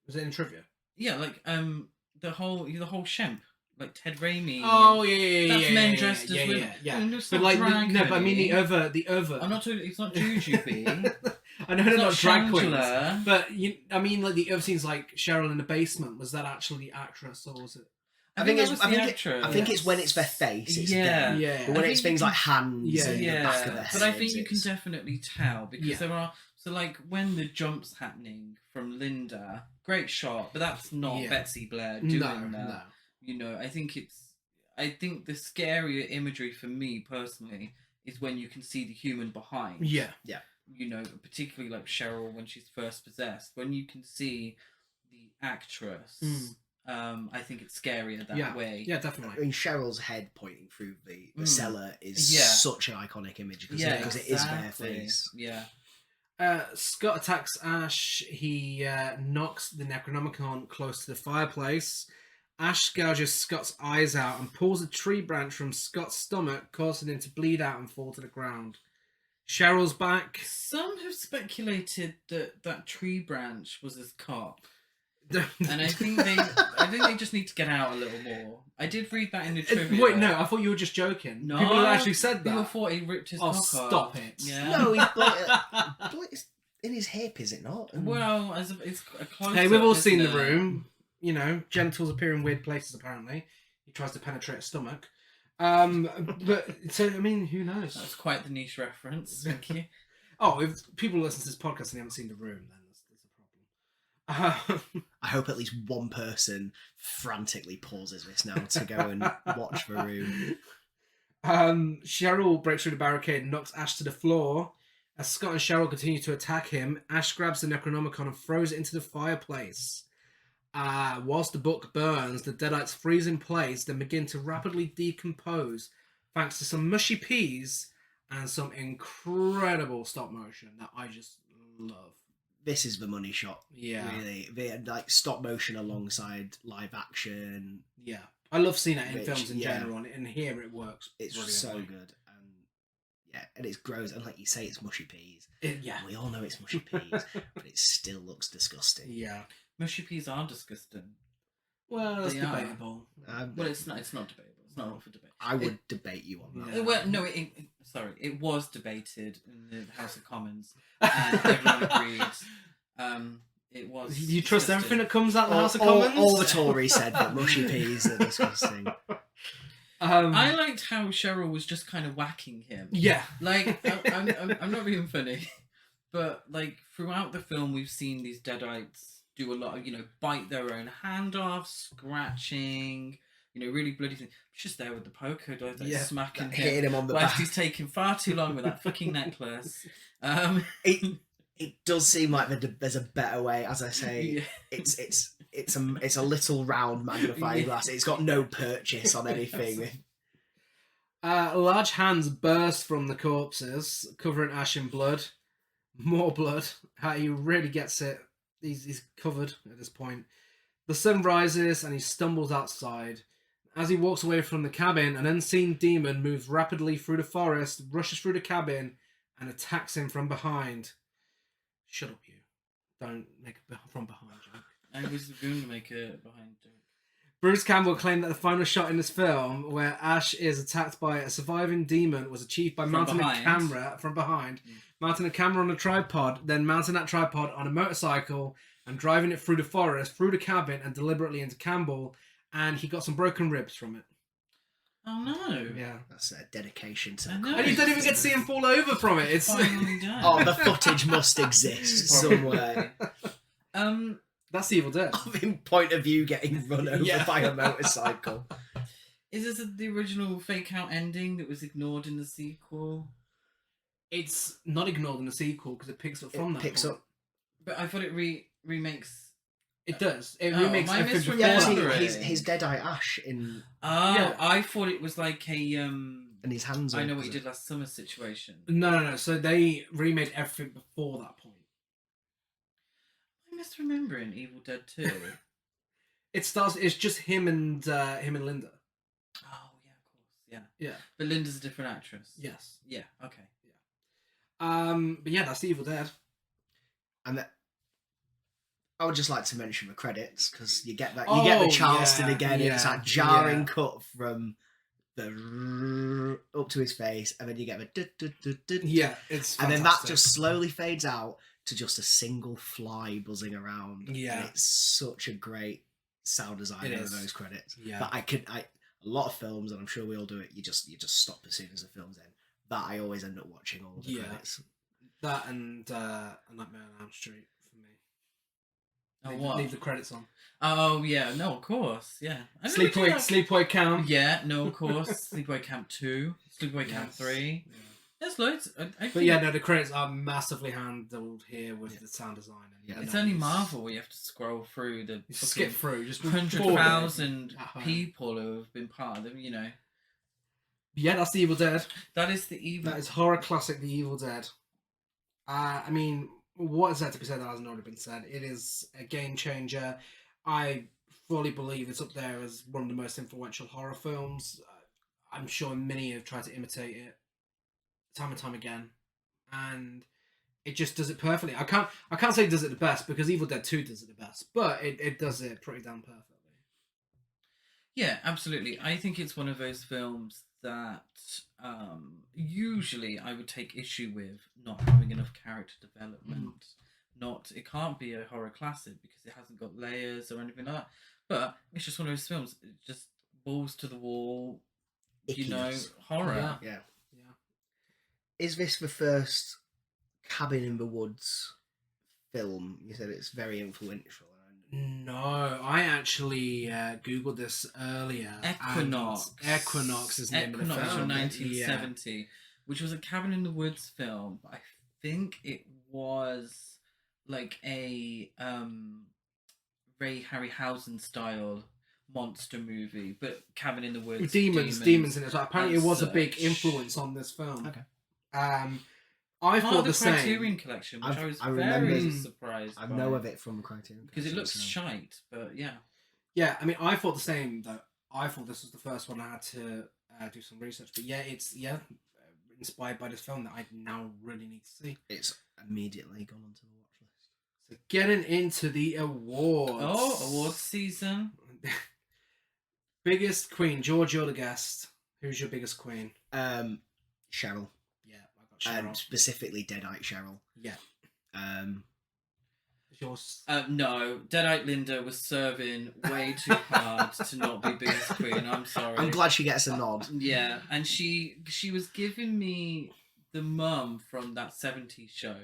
Was it in trivia? Yeah, like the whole Shemp, like Ted Raimi. Oh yeah. That's men dressed as women. Yeah. It's But not like, drag no, but I mean queen. the other. I'm not talking. It's not Jujubee. I know they're not drag queens, Shangela. but I mean, like the other scenes, like Cheryl in the basement. Was that actually the actress, or was it? I think that was the I actress. think it's when it's their face. It's Yeah. them. Yeah. But when I it's think things you like hands and the back of their but heads, I think you can it's- definitely tell because Yeah. there are like when the jump's happening from Linda, great shot, but that's not Yeah. Betsy Blair doing that. No. I think the scarier imagery for me personally is when you can see the human behind. Yeah. Particularly like Cheryl when she's first possessed, when you can see the actress. I think it's scarier that way. Yeah, I definitely. mean, Cheryl's head pointing through the cellar is Yeah. such an iconic image because it is their face. Yeah. Scott attacks Ash. He knocks the Necronomicon close to the fireplace. Ash gouges Scott's eyes out and pulls a tree branch from Scott's stomach, causing him to bleed out and fall to the ground. Cheryl's back. Some have speculated that tree branch was his cock. And I think they just need to get out a little more. I did read that in the trivia. Wait, no, I thought you were just joking. No, People have actually said that. People thought he ripped his cock off. Stop it. Yeah. No, it's in his hip, is it not? Well, it's a close. Hey, we've all seen The Room. Genitals appear in weird places, apparently. He tries to penetrate a stomach. But, so, I mean, who knows? That's quite the niche reference. Thank you. Oh, if people listen to this podcast and they haven't seen The Room, then there's a problem. I hope at least one person frantically pauses this now to go and watch The Room. Cheryl breaks through the barricade and knocks Ash to the floor. As Scott and Cheryl continue to attack him, Ash grabs the Necronomicon and throws it into the fireplace. Whilst the book burns, the deadites freeze in place, then begin to rapidly decompose, thanks to some mushy peas and some incredible stop motion that I just love. This is the money shot. Yeah. Really. They had like stop motion alongside live action. Yeah. I love seeing it in Which, films in yeah. general, and here it works. It's so good, and and it's gross. And like you say, it's mushy peas. Yeah. We all know it's mushy peas, but it still looks disgusting. Yeah. Mushy peas are disgusting. Well, that's They are. debatable. Well, it's not. It's not debatable. It's not up for debate. I would debate you on that. Yeah. Well, no. It was debated in the House of Commons, and everyone agreed. It was. You trust disgusting. everything that comes out of the House of Commons? All the Tories said that mushy peas are disgusting. I liked how Cheryl was just kind of whacking him. Yeah. Like, I'm not being funny, but like throughout the film, we've seen these Deadites do a lot of, bite their own hand off, scratching, really bloody thing. She's just there with the poker, smacking hitting him on the whilst back. he's taking far too long with that fucking necklace. It does seem like there's a better way. As I say, it's a little round magnifying glass. It's got no purchase on anything. Large hands burst from the corpses, covering Ash in blood. More blood. He really gets it. He's covered at this point. The sun rises and he stumbles outside. As he walks away from the cabin, an unseen demon moves rapidly through the forest, rushes through the cabin, and attacks him from behind. Shut up, you. Don't make a from behind joke. I was going to make a behind joke. Bruce Campbell claimed that the final shot in this film, where Ash is attacked by a surviving demon, was achieved by mounting a camera from behind, mounting a camera on a tripod, then mounting that tripod on a motorcycle and driving it through the forest, through the cabin, and deliberately into Campbell, and he got some broken ribs from it. Oh no! Yeah, that's a dedication to. I know. And you don't even get to see him fall over from it. It's Finally done. Oh, the footage must exist somewhere. That's Evil Dead. Of him point of view getting run over by a motorcycle. Is this the original fake out ending that was ignored in the sequel? It's not ignored in the sequel because it picks up from that. Picks point. up. But I thought it remakes. It does. It Oh, remakes am I everything misremembering? before. Yeah, his Deadeye Ash in Oh, Yeah. I thought it was like a and his hands. I up, know what was you it? did last summer situation. No. So they remade everything before that point. I'm misremembering Evil Dead 2. It starts. It's just him and Linda. Oh yeah, of course, yeah. Yeah. But Linda's a different actress. Yes. Yeah. Okay. But yeah, that's Evil Dead. And I would just like to mention the credits because you get the Charleston again. And it's that jarring cut from the up to his face, and then you get the Yeah, it's and fantastic. then that just slowly fades out to just a single fly buzzing around. Yeah. And it's such a great sound design It of is. those credits. Yeah. That a lot of films, and I'm sure we all do it. You just stop as soon as the film's in. That I always end up watching all the credits. That and Nightmare on Elm Street for me. Oh, what? Leave the credits on. Oh yeah, no, of course, yeah. I know we do that. Sleepaway Camp. Yeah, no, of course. Sleepaway Camp 2, Sleepaway Camp Yes. 3. Yeah. There's loads. I But think yeah, no, the credits are massively handled here with the sound design. And it's only Marvel where you have to scroll through the You skip through just 100,000 at home. people who have been part of them. Yeah, that's the Evil Dead. That is the evil. That is horror classic, The Evil Dead. I mean, what is there to be said that hasn't already been said? It is a game changer. I fully believe it's up there as one of the most influential horror films. I'm sure many have tried to imitate it time and time again, and it just does it perfectly. I can't say it does it the best because Evil Dead 2 does it the best, but it does it pretty damn perfectly. Yeah, absolutely. I think it's one of those films that usually I would take issue with not having enough character development. It can't be a horror classic because it hasn't got layers or anything like that. But it's just one of those films. It just balls to the wall, Ickiness. horror. Yeah. Is this the first Cabin in the Woods film? You said it's very influential. No, I actually Googled this earlier. Equinox. Equinox is the name of the Equinox film. from 1970, which was a Cabin in the Woods film. I think it was like a Ray Harryhausen style monster movie, but Cabin in the Woods. Demons in it. So apparently, it was a big influence on this film. Okay. I Part thought of the the same. Criterion Collection, which I was I very remember- surprised. I by. know of it from Criterion because it looks so- shite, but yeah. Yeah, I mean, I thought the same though. I thought this was the first one I had to do some research. But yeah, it's inspired by this film that I now really need to see. It's immediately gone onto the watch list. So getting into the awards. Oh, awards season. Biggest queen, George, you're the guest. Who's your biggest queen? Cheryl. Yeah, I got Cheryl. And specifically Deadite Cheryl. Yeah. Yours. No, Deadite Linda was serving way too hard to not be biggest queen. I'm sorry. I'm glad she gets a nod. Yeah, and she was giving me the mum from that 70s show.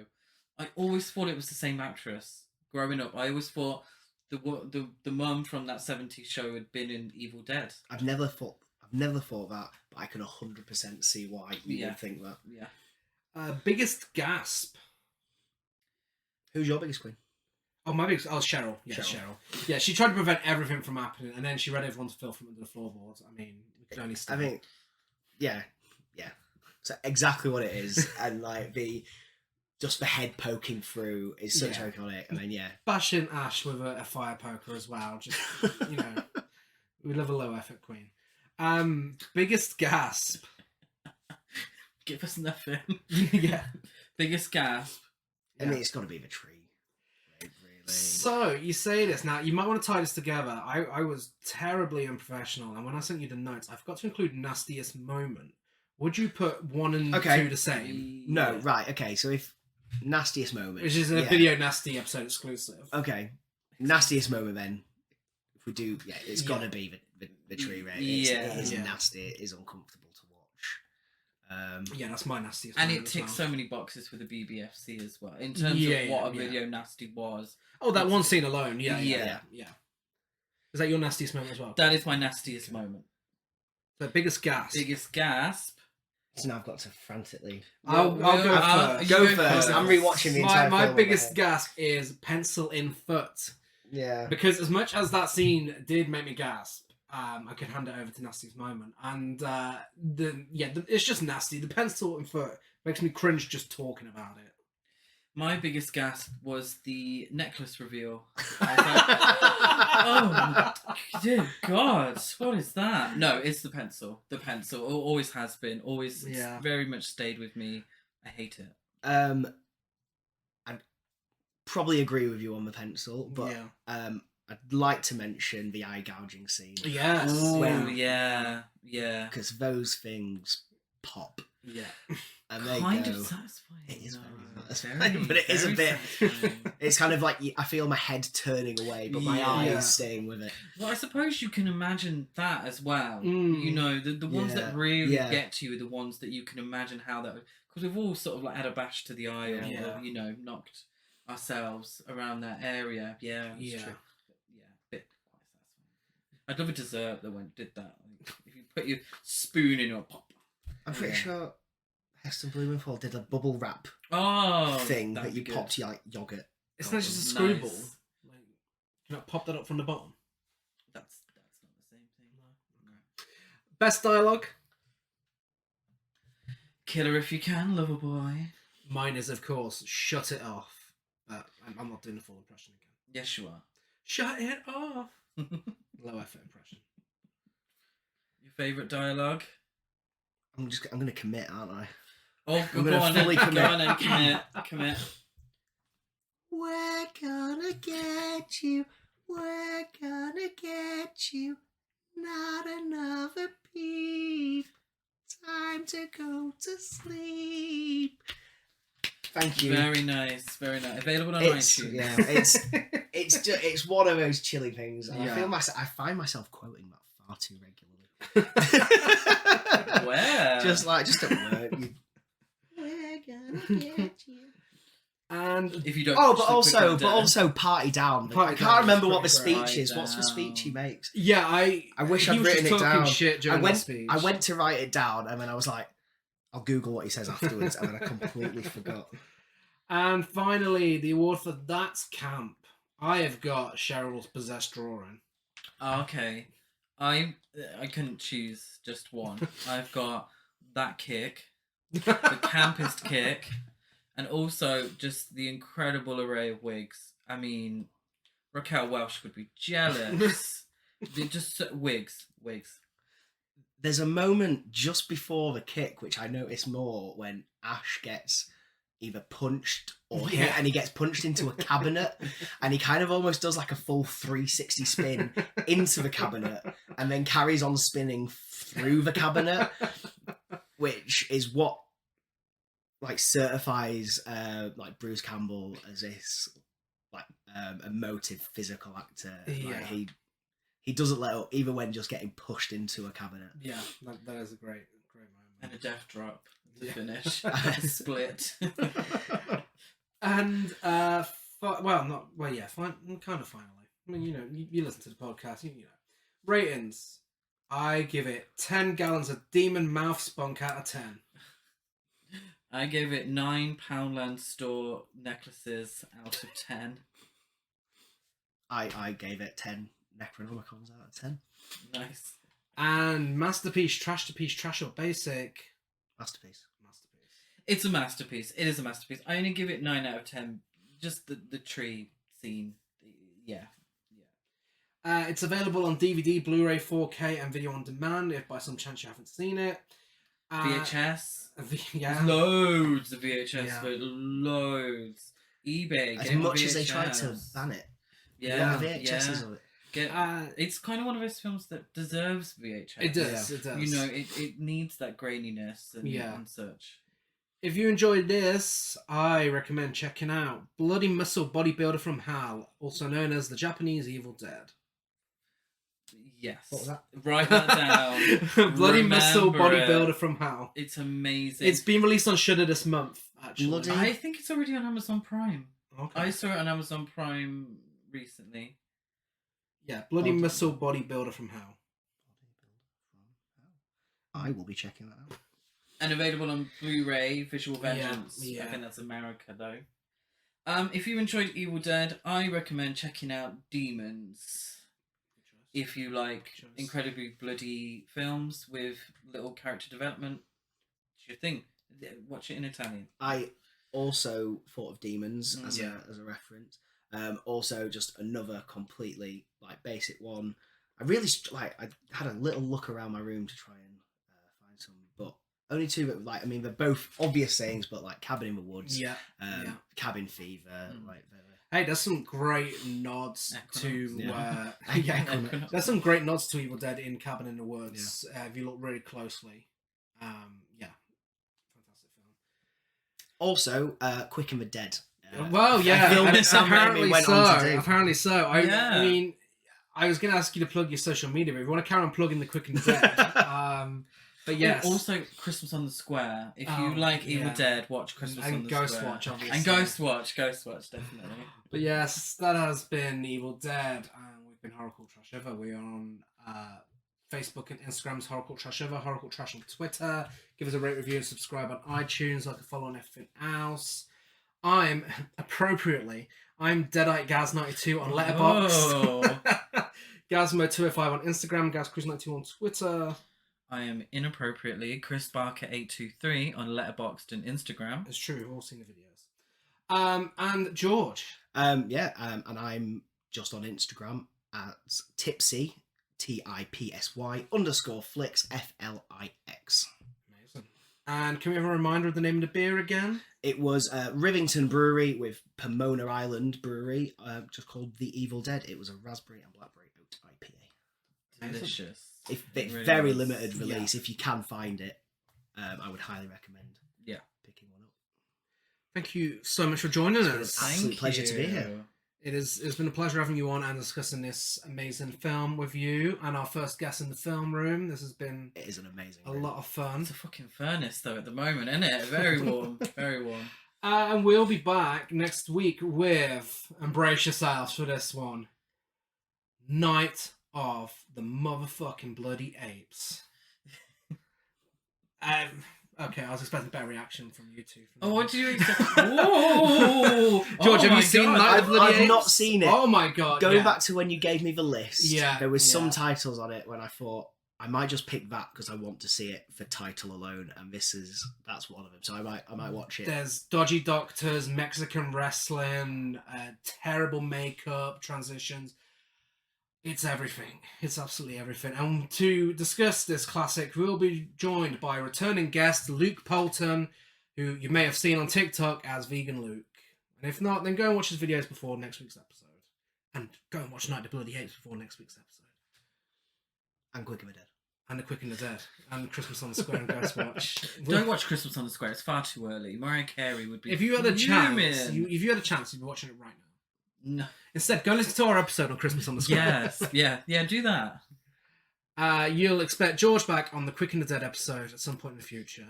I always thought it was the same actress. Growing up, I always thought the mum from that 70s show had been in Evil Dead. I've never thought that, but I can 100% see why you would think that. Yeah. Biggest gasp. Who's your biggest queen? Oh, my biggest. Oh, Cheryl. Yeah, Cheryl. Yeah, she tried to prevent everything from happening, and then she read everyone's filth from under the floorboards. I mean, we can only. I think, yeah. So exactly what it is, and like the head poking through is such iconic. I mean, bashing Ash with a fire poker as well. Just we love a low effort queen. Biggest gasp. Give us nothing. Yeah. Biggest gasp. I mean, it's got to be the tree. Right, really. So you say this now. You might want to tie this together. I was terribly unprofessional, and when I sent you the notes, I forgot to include nastiest moment. Would you put 1 and 2 the same? No, right. Okay, so if nastiest moment, Which is a Video Nasty episode exclusive. Okay, nastiest moment then. If we do, it's got to be the tree, right? It is nasty. It is uncomfortable to watch. Yeah, that's my nastiest And moment it ticks as well. so many boxes for the BBFC as well, in terms of what a video nasty was. Oh, that one scene alone. Yeah. Is that your nastiest moment as well? That is my nastiest moment. The biggest gasp. Biggest gasp. So now I've got to frantically. I'll go first. Go first. I'm rewatching the entire My film biggest in gasp is pencil in foot. Yeah. Because as much as that scene did make me gasp, I could hand it over to Nasty's moment, and it's just nasty. The pencil in foot makes me cringe just talking about it. My biggest gasp was the necklace reveal. I was like, oh, dear God, what is that? No, it's the pencil. The pencil. It always has been. Always very much stayed with me. I hate it. I'd probably agree with you on the pencil, but I'd like to mention the eye gouging scene. Yes. Oh, yeah. Because those things pop. Yeah. And they kind go, of satisfying. It is very but it is a bit. It's kind of like I feel my head turning away, but my eyes staying with it. Well, I suppose you can imagine that as well. You know, the ones that really get to you are the ones that you can imagine how that. Because we've all sort of like had a bash to the eye, or you know, knocked ourselves around that area. Yeah, it's true. Bit quite satisfying. I'd love a dessert that did that. Like, if you put your spoon in or pop. I'm pretty sure Heston Blumenthal did a bubble wrap thing that you popped like yogurt. It's not just a screwball. Like, you not pop that up from the bottom. That's not the same thing. No. Best dialogue. Killer if you can, lover boy. Mine is, of course, shut it off. I'm not doing a full impression again. Yes, you are. Shut it off. Low effort impression. Your favourite dialogue? I'm going to commit, aren't I? Oh, I'm go gonna on fully then. commit. Go on then. Commit. We're gonna get you. We're gonna get you. Not another peep. Time to go to sleep. Thank you. Very nice. Very nice. Available on iTunes. Yeah, it's one of those chilly things. And I find myself quoting that far too regularly. Where? Just at work. We're gonna get you. And if you don't, but also Party Down. I can't remember what the speech is. What's the speech he makes? Yeah, I wish I'd written it down. Shit during that speech. I went to write it down, and then I was like, I'll Google what he says afterwards, and then I completely forgot. And finally, the award for That's Camp. I have got Cheryl's possessed drawing. Okay, I couldn't choose just one. I've got that kick, the campest kick, and also just the incredible array of wigs. I mean, Raquel Welch would be jealous. They're just wigs. There's a moment just before the kick which I notice more when Ash gets either punched or hit, Yeah. and he gets punched into a cabinet, and he kind of almost does like a full 360 spin into the cabinet, and then carries on spinning through the cabinet, which is what like certifies like Bruce Campbell as this like emotive physical actor. Yeah. Like he doesn't let up even when just getting pushed into a cabinet. Yeah, that is a great moment. And a death drop to Yeah. finish. Split. And kind of finally. I mean, you listen to the podcast, you know. Ratings. I give it 10 gallons of demon mouth spunk out of 10. I gave it 9 Poundland store necklaces out of 10. I gave it 10 Necronomicons out of 10. Nice. And masterpiece, trash to piece, trash or basic. Masterpiece. It's a masterpiece. It is a masterpiece. I only give it 9 out of 10. Just the tree scene. Yeah. It's available on DVD, Blu-ray, 4K, and video on demand. If by some chance you haven't seen it, VHS. Yeah, Loads of VHS, Yeah. but loads. eBay. As get it on much as they tried to VHS. ban it. Yeah, VHSs of it. It's kind of one of those films that deserves VHS. it does. It does. You know, it needs that graininess and such. If you enjoyed this, I recommend checking out Bloody Muscle Bodybuilder from Hell, also known as the Japanese Evil Dead. Yes. What was that? Write that down. Bloody Muscle Remember it. Bodybuilder from Hell. It's amazing. It's been released on Shudder this month, actually. Bloody- I think it's already on Amazon Prime. Okay. I saw it on Amazon Prime recently. Yeah, Bloody Muscle Bodybuilder from Hell. I will be checking that out. And available on Blu-ray, Visual Vengeance. Yeah. I think that's America though. If you enjoyed Evil Dead, I recommend checking out Demons. If you like Choice. incredibly bloody films with little character development, it's your thing. Watch it in Italian. I also thought of Demons as Yeah. a reference. Also, just another completely like basic one. I really I had a little look around my room to try and find some, but only two. But like, I mean, they're both obvious things, but like Cabin in the Woods, Yeah. Cabin Fever, like Hey, there's some great nods Equinox. to Equinox. there's some great nods to Evil Dead in Cabin in the Woods. If you look really closely, fantastic film. Also, Quick and the Dead. Well, yeah, a film and that Sam apparently Raimi went so. on to do. Apparently so. I Yeah. mean, I was going to ask you to plug your social media, but if you want to carry on plugging the Quick and the Dead, but yes, Oh, also, Christmas on the Square. If Oh, you like Evil yeah. Dead, watch Christmas And on the Ghost Square. Watch, obviously. And Ghost Watch, definitely. But yes, that has been Evil Dead, and we've been Horror Cult Trash Ever. We are on Facebook and Instagram's Horror Cult Trash Ever, Horror Cult Trash on Twitter. Give us a rate, review, and subscribe on iTunes, like a follow on everything else. I'm Deadite Gaz92 on Letterboxd. Gazmo205 on Instagram, GazCruise92 on Twitter. I am inappropriately Chris Barker 823 on Letterboxd and Instagram. It's true, we've all seen the videos. And George. And I'm just on Instagram at Tipsy, TIPSY _Flix FLIX. Amazing. And can we have a reminder of the name of the beer again? It was Rivington Brewery with Pomona Island Brewery, just called The Evil Dead. It was a raspberry and blackberry oat IPA. Delicious. Really Very was. limited release. If you can find it, I would highly recommend picking one up. Thank you so much for joining been us. an absolute pleasure to be here. It's been a pleasure having you on and discussing this amazing film with you and our first guest in the film room. This has been It is an amazing a room. lot of fun. It's a fucking furnace though at the moment, isn't it? Very warm. Very warm. And we'll be back next week with, and brace yourselves for this one, Night of the Motherfucking Bloody Apes. Okay, I was expecting a better reaction from you two. Oh, what do you expect? Whoa! George, have my you seen God. Night of the Bloody I've Apes? not seen it. Oh my god. Going yeah. back to when you gave me the list, Yeah, there was some yeah. titles on it when I thought I might just pick that because I want to see it for title alone, and that's one of them. So I might watch it. There's dodgy doctors, Mexican wrestling, terrible makeup, transitions. It's everything. It's absolutely everything. And to discuss this classic, we'll be joined by returning guest Luke Poulton, who you may have seen on TikTok as Vegan Luke. And if not, then go and watch his videos before next week's episode. And go and watch Night of the Bloody Apes before next week's episode. And Quick and the Dead. And The Quick and the Dead. And Christmas on the Square and Ghostwatch. Don't watch Christmas on the Square. It's far too early. Mariah Carey would be. If you had a chance, fuming. if you had a chance, you'd be watching it right now. No. Instead, go listen to our episode on Christmas on the Square. Yes. Yeah. Do that. You'll expect George back on the Quick and the Dead episode at some point in the future.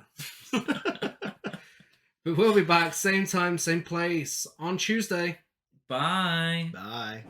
But we'll be back same time, same place on Tuesday. Bye. Bye.